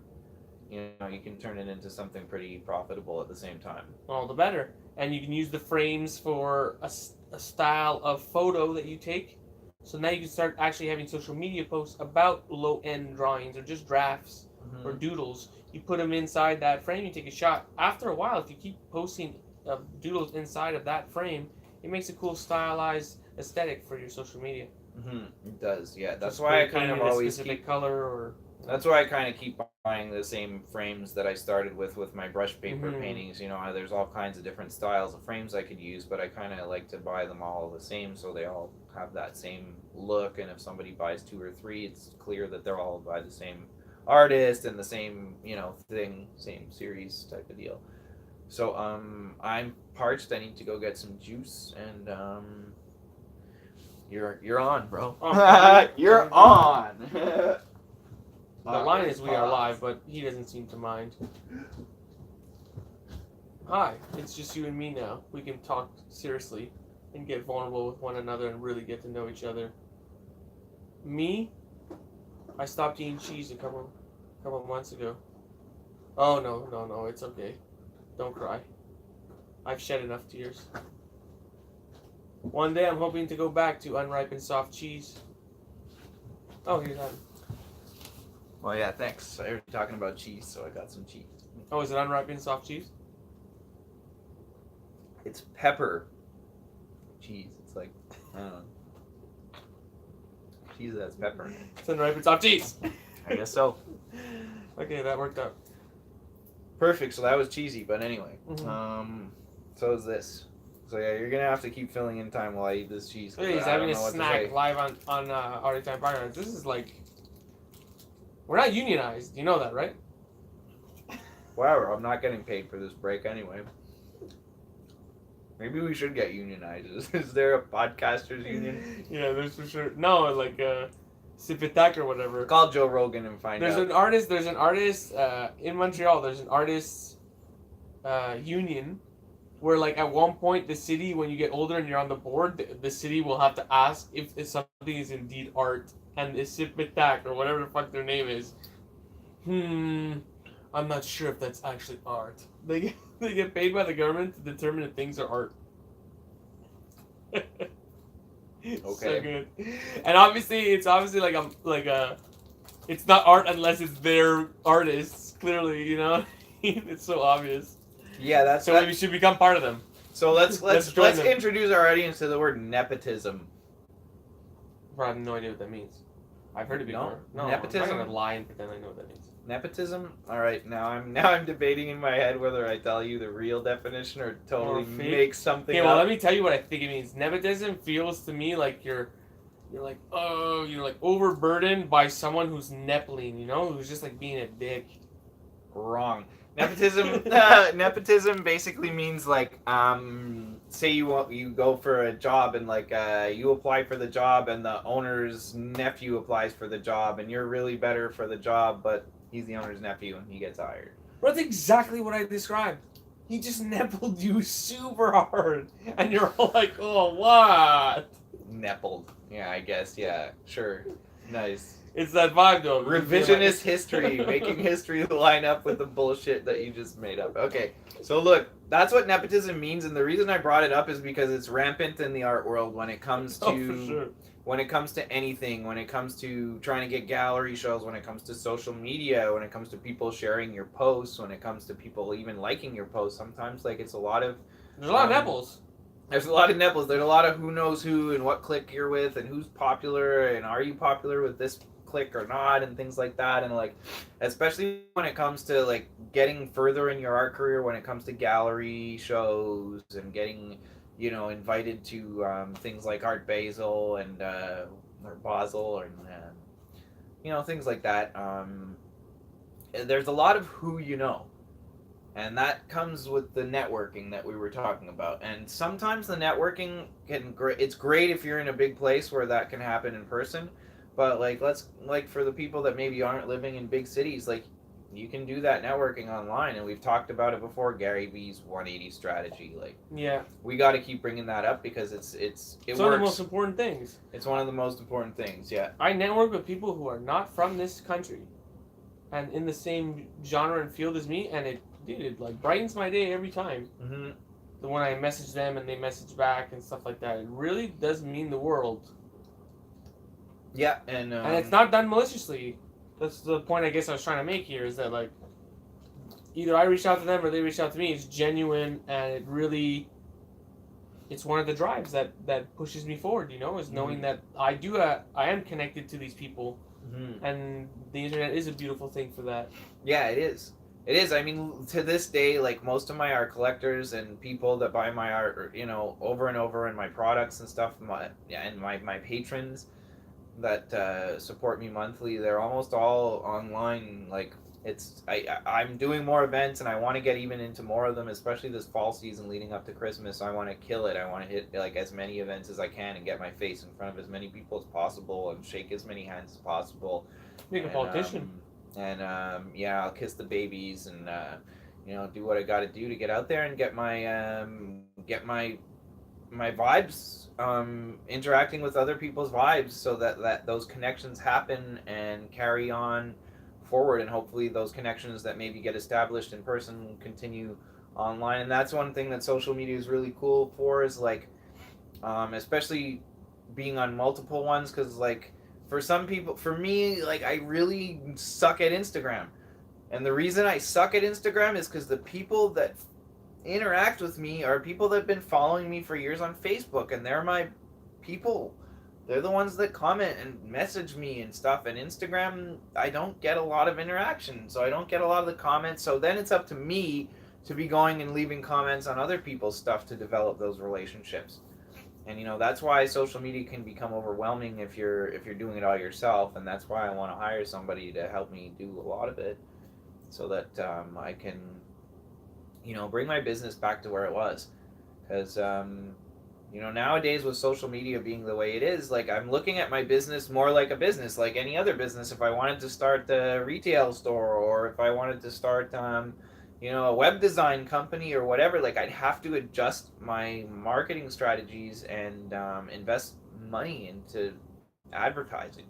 you know, you can turn it into something pretty profitable at the same time. All the better. And you can use the frames for a style of photo that you take. So now you can start actually having social media posts about low-end drawings or just drafts or doodles. You put them inside that frame, you take a shot. After a while, if you keep posting doodles inside of that frame, it makes a cool stylized aesthetic for your social media. It does, yeah. That's Just why I put kind in of a always specific keep. color or. That's why I kind of keep buying the same frames that I started with my brush paper Mhm. paintings. You know, there's all kinds of different styles of frames I could use, but I kind of like to buy them all the same so they all have that same look. And if somebody buys 2 or 3, it's clear that they're all by the same artist and the same, you know, thing, same series type of deal. So I'm parched. I need to go get some juice, and you're on, bro. Oh, You're on. The line is we are live, but he doesn't seem to mind. Hi, it's just you and me now. We can talk seriously and get vulnerable with one another and really get to know each other. Me, I stopped eating cheese a couple months ago. Oh no, it's okay. Don't cry. I've shed enough tears. One day I'm hoping to go back to unripened soft cheese. Oh, here's Adam. Well, yeah, thanks. I heard you talking about cheese, so I got some cheese. Oh, is it unripened soft cheese? It's pepper cheese. It's like, I don't know. Cheese that's pepper. It's unripened soft cheese. I guess so. Okay, that worked out. Perfect. So that was cheesy, but anyway. Mhm. So is this. So yeah, you're gonna have to keep filling in time while I eat this cheese. 'Cause Hey, he's I having don't a know what to snack say. live on Arty Time Podcast. This is like, we're not unionized. You know that, right? Whatever. I'm not getting paid for this break anyway. Maybe we should get unionized. Is there a podcasters union? Yeah, there's for sure. No, like Sipitak or whatever. Call Joe Rogan and find There's out. an artist in Montreal. There's an artists union where, like, at one point the city, when you get older and you're on the board, the city will have to ask if something is indeed art, and the Sipitak or whatever the fuck their name is. I'm not sure if that's actually art. They get paid by the government to determine if things are art. So Okay. good. And obviously, it's obviously it's not art unless it's their artists. Clearly, you know, it's so obvious. Yeah, that's So that. we should become part of them. So let's Let's join them. introduce our audience to the word nepotism. I have no idea what that means. I've heard it No? before. No, Nepotism? I'm not gonna lie and pretend I know what that means. Nepotism. All right, now I'm debating in my head whether I tell you the real definition or totally Or fake. make something Okay, well, up. let me tell you what I think it means. Nepotism feels to me like you're like overburdened by someone who's neppling, you know, who's just like being a dick. Wrong. Nepotism. Nepotism basically means like, say you go for a job and like you apply for the job and the owner's nephew applies for the job and you're really better for the job, but he's the owner's nephew and he gets hired. That's exactly what I described. He just neppled you super hard, and you're all like, "Oh, what?" Neppled. Yeah, I guess. Yeah, sure. Nice. It's that vibe, though. Revisionist history, making history line up with the bullshit that you just made up. Okay, so look, that's what nepotism means, and the reason I brought it up is because it's rampant in the art world when it comes to for sure. when it comes to anything, when it comes to trying to get gallery shows, when it comes to social media, when it comes to people sharing your posts, when it comes to people even liking your posts. Sometimes like it's a lot of There's a lot of nipples. There's a lot of nipples. There's a lot of who knows who and what clique you're with and who's popular and are you popular with this clique or not and things like that. And like, especially when it comes to like getting further in your art career, when it comes to gallery shows and getting, you know, invited to things like Art Basel and or Basel and you know, things like that. There's a lot of who you know. And that comes with the networking that we were talking about. And sometimes the networking it's great if you're in a big place where that can happen in person. But like for the people that maybe aren't living in big cities, like you can do that networking online. And we've talked about it before, Gary Vee's 180 strategy. Like, yeah, we got to keep bringing that up because it it's works. one of the most important things. It's one of the most important things. Yeah. I network with people who are not from this country, and in the same genre and field as me, and it like brightens my day every time. Mm-hmm. The when I message them and they message back and stuff like that, it really does mean the world. Yeah, and it's not done maliciously. That's the point I guess I was trying to make here, is that like either I reach out to them or they reach out to me. It's genuine, and it's one of the drives that pushes me forward. You know, is knowing that I am connected to these people, and the internet is a beautiful thing for that. Yeah, it is. It is. I mean, to this day, like most of my art collectors and people that buy my art, you know, over and over, and my products and stuff, and my patrons that support me monthly, they're almost all online. Like I'm doing more events, and I want to get even into more of them, especially this fall season leading up to Christmas. I want to kill it. I want to hit like as many events as I can and get my face in front of as many people as possible and shake as many hands as possible. Being a politician. Yeah, I'll kiss the babies and you know, do what I got to do to get out there and get my vibes interacting with other people's vibes, so that those connections happen and carry on forward, and hopefully those connections that maybe get established in person continue online. And that's one thing that social media is really cool for, is like especially being on multiple ones, because like for some people, for me, like I really suck at Instagram. And the reason I suck at Instagram is because the people that interact with me are people that have been following me for years on Facebook, and they're my people. They're the ones that comment and message me and stuff. And Instagram, I don't get a lot of interaction, so I don't get a lot of the comments. So then it's up to me to be going and leaving comments on other people's stuff to develop those relationships. And you know, that's why social media can become overwhelming if you're doing it all yourself, and that's why I want to hire somebody to help me do a lot of it, so that I can, you know, bring my business back to where it was. Because you know, nowadays with social media being the way it is, like I'm looking at my business more like a business, like any other business. If I wanted to start a retail store, or if I wanted to start you know, a web design company or whatever, like I'd have to adjust my marketing strategies and invest money into advertising.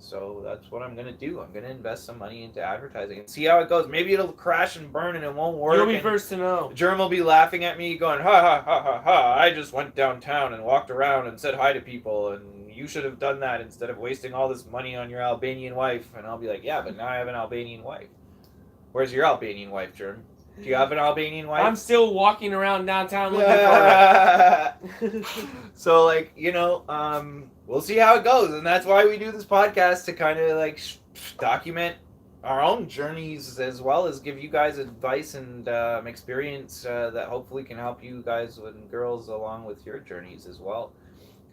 So that's what I'm gonna do. I'm gonna invest some money into advertising and see how it goes. Maybe it'll crash and burn and it won't work. You'll be and first to know. Germ will be laughing at me, going, "Ha ha ha ha ha! I just went downtown and walked around and said hi to people, and you should have done that instead of wasting all this money on your Albanian wife." And I'll be like, "Yeah, but now I have an Albanian wife. Where's your Albanian wife, Germ? Do you have an Albanian wife?" I'm still walking around downtown looking for it. So, like, we'll see how it goes, and that's why we do this podcast, to kind of like document our own journeys, as well as give you guys advice and experience that hopefully can help you guys and girls along with your journeys as well.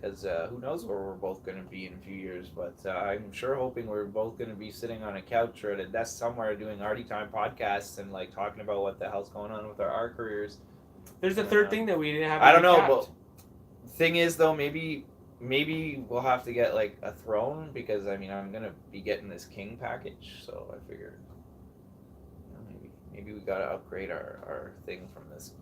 Because who knows where we're both going to be in a few years, but I'm sure hoping we're both going to be sitting on a couch or at a desk somewhere doing Arty Time podcasts and like talking about what the hell's going on with our careers. There's a third thing that we didn't have. I don't know, but thing is though, maybe we'll have to get like a throne, because I mean I'm gonna be getting this king package, so I figured maybe we gotta upgrade our thing from this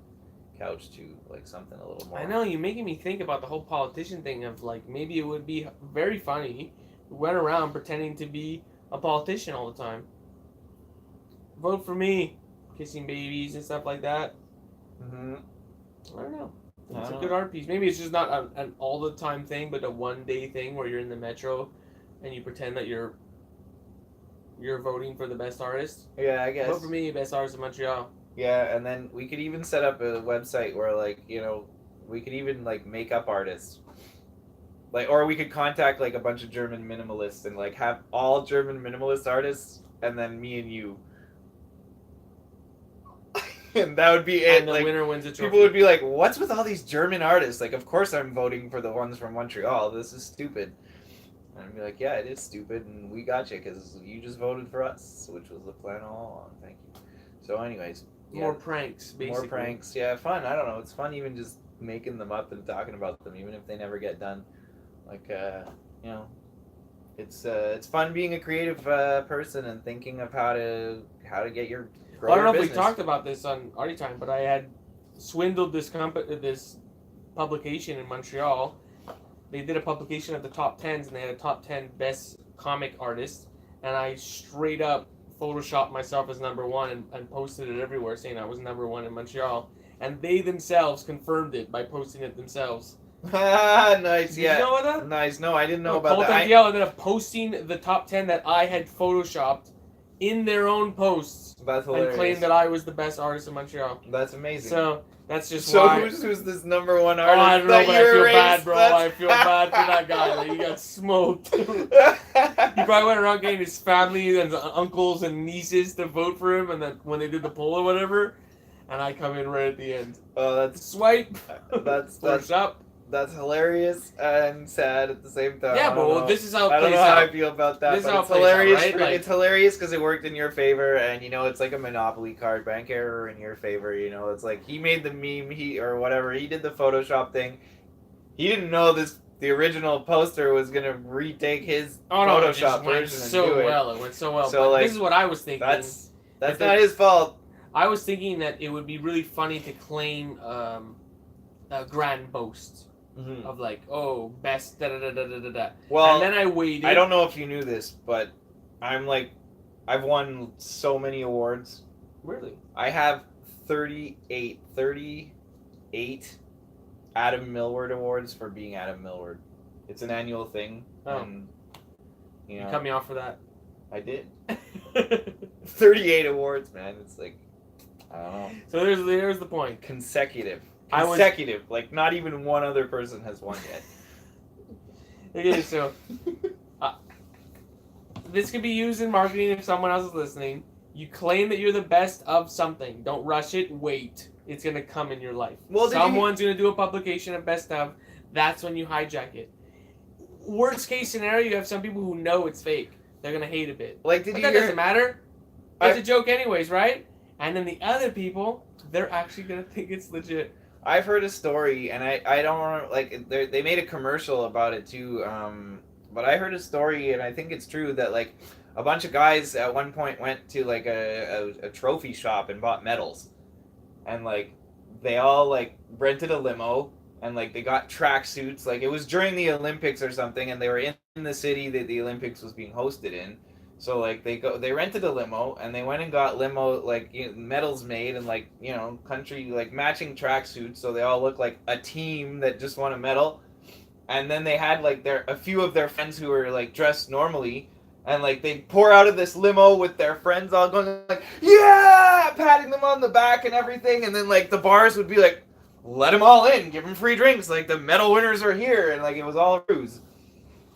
couch to like something a little more. I know, you're making me think about the whole politician thing of like, maybe it would be very funny who went around pretending to be a politician all the time. Vote for me, kissing babies and stuff like that. Mm-hmm. I don't know. It's a good art piece. Maybe it's just not an all the time thing, but a one day thing where you're in the metro and you pretend that you're voting for the best artist. Yeah, I guess. Vote for me, best artist in Montreal. Yeah, and then we could even set up a website where, like, we could even like make up artists, like, or we could contact like a bunch of German minimalists and like have all German minimalist artists, and then me and you. And that would be it. And the winner wins a trophy. People would be like, "What's with all these German artists? Like, of course I'm voting for the ones from Montreal. This is stupid." And I'd be like, "Yeah, it is stupid, and we got you because you just voted for us, which was the plan all along. Thank you." So, anyways, more pranks, basically. More pranks, yeah, fun. I don't know. It's fun even just making them up and talking about them, even if they never get done. Like, it's fun being a creative person and thinking of how to get your. Well, I don't know if we talked about this on Arty Time, but I had swindled this publication in Montreal. They did a publication of the top 10s, and they had a top 10 best comic artists, and I straight up photoshopped myself as number one and posted it everywhere, saying I was number one in Montreal, and they themselves confirmed it by posting it themselves. Nice. Did you know about that? Nice. No, I didn't know about that. And ended up posting the top 10 that I had photoshopped in their own posts. That's hilarious. And claimed that I was the best artist in Montreal. That's amazing. So that's just so why. who's this number one artist? I don't know, but I feel bad, bro. That's... I feel bad for that guy. Like, he got smoked. He probably went around getting his family and his uncles and nieces to vote for him, and then when they did the poll or whatever, and I come in right at the end. Oh, that's swipe. That's up. That's hilarious and sad at the same time. Yeah, but this is how it I don't plays know how out. I feel about that. This is but how it's it plays hilarious. out, right? Like, it's hilarious because it worked in your favor, and it's like a Monopoly card, bank error in your favor. It's like he made the meme, or whatever. He did the Photoshop thing. He didn't know the original poster was gonna retake his Photoshop version and do it. It went so well. So, but like, this is what I was thinking. That's not his fault. I was thinking that it would be really funny to claim a grand boast. Mm-hmm. Of like, oh, best da da da da da da. Well, and then I waited. I don't know if you knew this, but I've won so many awards. Really? I have 38 Adam Millward awards for being Adam Millward. It's an annual thing. Oh. And, you cut me off for that. I did. 38 awards, man. It's like, I don't know. So there's the point. Consecutive, like not even one other person has won yet. Okay, so this could be used in marketing if someone else is listening. You claim that you're the best of something. Don't rush it. Wait. It's going to come in your life. Well, someone's going to do a publication of best of. That's when you hijack it. Worst case scenario, you have some people who know it's fake. They're going to hate a bit. Like, but that doesn't matter. It's a joke anyways, right? And then the other people, they're actually going to think it's legit. I've heard a story, and I don't remember, like, they made a commercial about it too, but I heard a story, and I think it's true, that, like, a bunch of guys at one point went to, like, a trophy shop and bought medals. And, like, they all, like, rented a limo, and like they got track suits. Like it was during the Olympics or something, and they were in the city that the Olympics was being hosted in. So like they rented a limo and they went and got limo like medals made and like country like matching track suits, so they all look like a team that just won a medal. And then they had like a few of their friends who were like dressed normally, and like they pour out of this limo with their friends all going like, yeah, patting them on the back and everything. And then like the bars would be like, let them all in, give them free drinks, like the medal winners are here. And like it was all a ruse.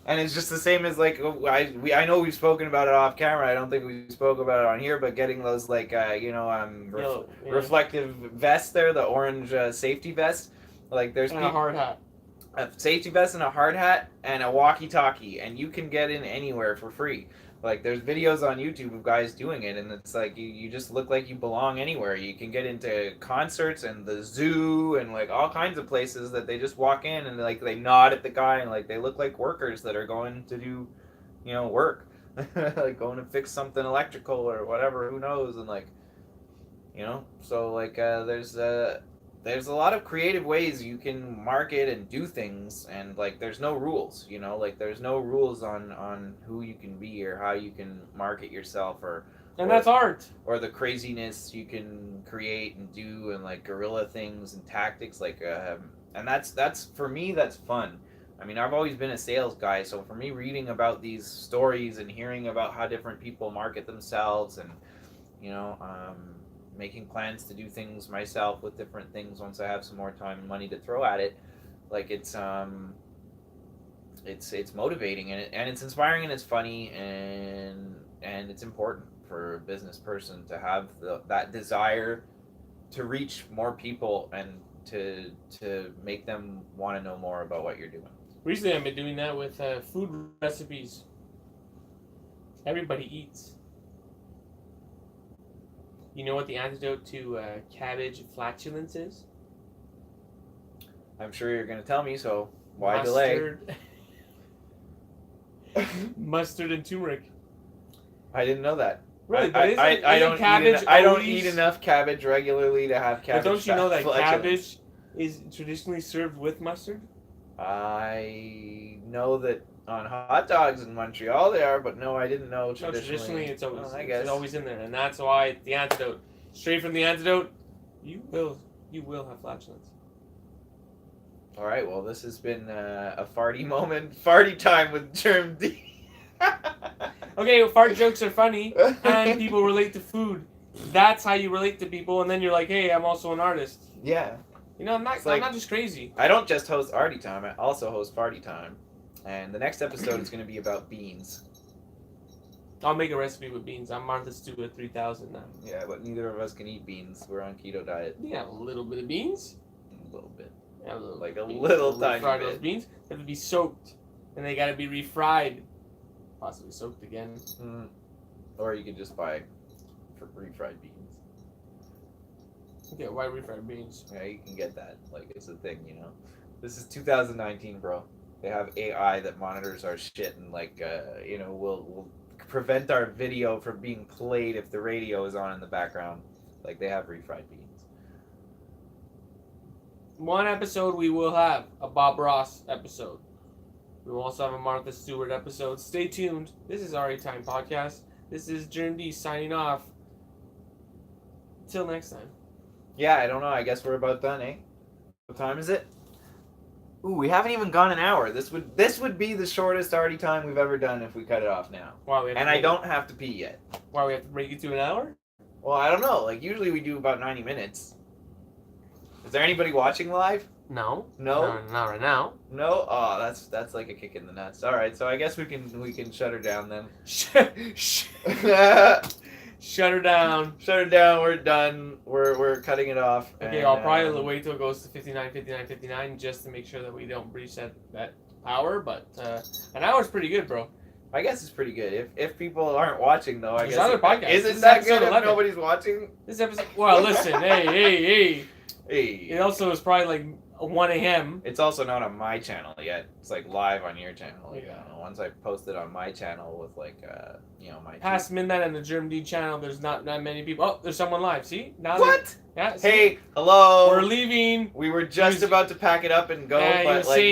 And it's just the same as like I know we've spoken about it off camera. I don't think we spoke about it on here, but getting those like reflective vests there, the orange safety vest. Like there's a hard hat. A safety vest and a hard hat and a walkie-talkie, and you can get in anywhere for free. Like there's videos on YouTube of guys doing it, and it's like you just look like you belong anywhere. You can get into concerts and the zoo and like all kinds of places that they just walk in and like they nod at the guy and like they look like workers that are going to do work. Like going to fix something electrical or whatever, who knows. And like so like there's a lot of creative ways you can market and do things, and like there's no rules, like there's no rules on who you can be or how you can market yourself or that's art, or the craziness you can create and do, and like guerrilla things and tactics, like and that's for me, that's fun. I mean, I've always been a sales guy, so for me reading about these stories and hearing about how different people market themselves and making plans to do things myself with different things once I have some more time and money to throw at it, like it's motivating and it's inspiring and it's funny and it's important for a business person to have that desire to reach more people and to make them want to know more about what you're doing. Recently I've been doing that with food recipes. Everybody eats. You know what the antidote to cabbage flatulence is? I'm sure you're going to tell me, so why Mustard. delay? Mustard and turmeric. I didn't know that. Really? I don't eat enough cabbage regularly to have cabbage. But don't you know that flatulence. Cabbage is traditionally served with mustard? I know that on hot dogs in Montreal they are, but no, I didn't know traditionally. It's always in there, and that's why the antidote, straight from the antidote, you will have flatulence. All right, well, this has been a farty moment, farty time with Germ D. Okay, well, fart jokes are funny, and people relate to food. That's how you relate to people, and then you're like, hey, I'm also an artist. Yeah. I'm not just crazy. I don't just host Arty Time, I also host Farty Time. And the next episode is going to be about beans. I'll make a recipe with beans. I'm Martha Stewart 3000 now. Yeah, but neither of us can eat beans. We're on keto diet. You have a little bit of beans. A little bit. Yeah, a little tiny fry bit. those beans. They have to be soaked, and they got to be refried, possibly soaked again. Or you could just buy refried beans. Okay, why refried beans? Yeah, you can get that. Like, it's a thing, This is 2019, bro. They have AI that monitors our shit and like will prevent our video from being played if the radio is on in the background. Like, they have refried beans. One episode we will have a Bob Ross episode. We will also have a Martha Stewart episode. Stay tuned. This is Arty Time Podcast. This is Germ D signing off. Till next time. Yeah, I don't know. I guess we're about done, eh? What time is it? Ooh, we haven't even gone an hour. This would be the shortest Arty Time we've ever done if we cut it off now. And I don't have to pee yet. Why, we have to break it to an hour? Well, I don't know. Like, usually we do about 90 minutes. Is there anybody watching live? No. No? Not right now. No? Oh, that's like a kick in the nuts. All right, so I guess we can shut her down then. Shut her down. Shut her down. We're done. We're cutting it off. Okay, and, I'll probably wait till it goes to 59 just to make sure that we don't breach that hour. But an hour's pretty good, bro. I guess it's pretty good. If people aren't watching, though, I There's guess other podcasts. Isn't that good if 11. nobody's watching? This episode. Well, listen. Hey. Hey. It also is probably like 1 a.m. It's also not on my channel yet. It's like live on your channel. Yeah. Once I post it on my channel with like my Past midnight on the Germ D channel, there's not many people. Oh, there's someone live. See? Now What? Yeah. See? Hey, hello. We're leaving. We were just about to pack it up and go, Yeah, but you like see-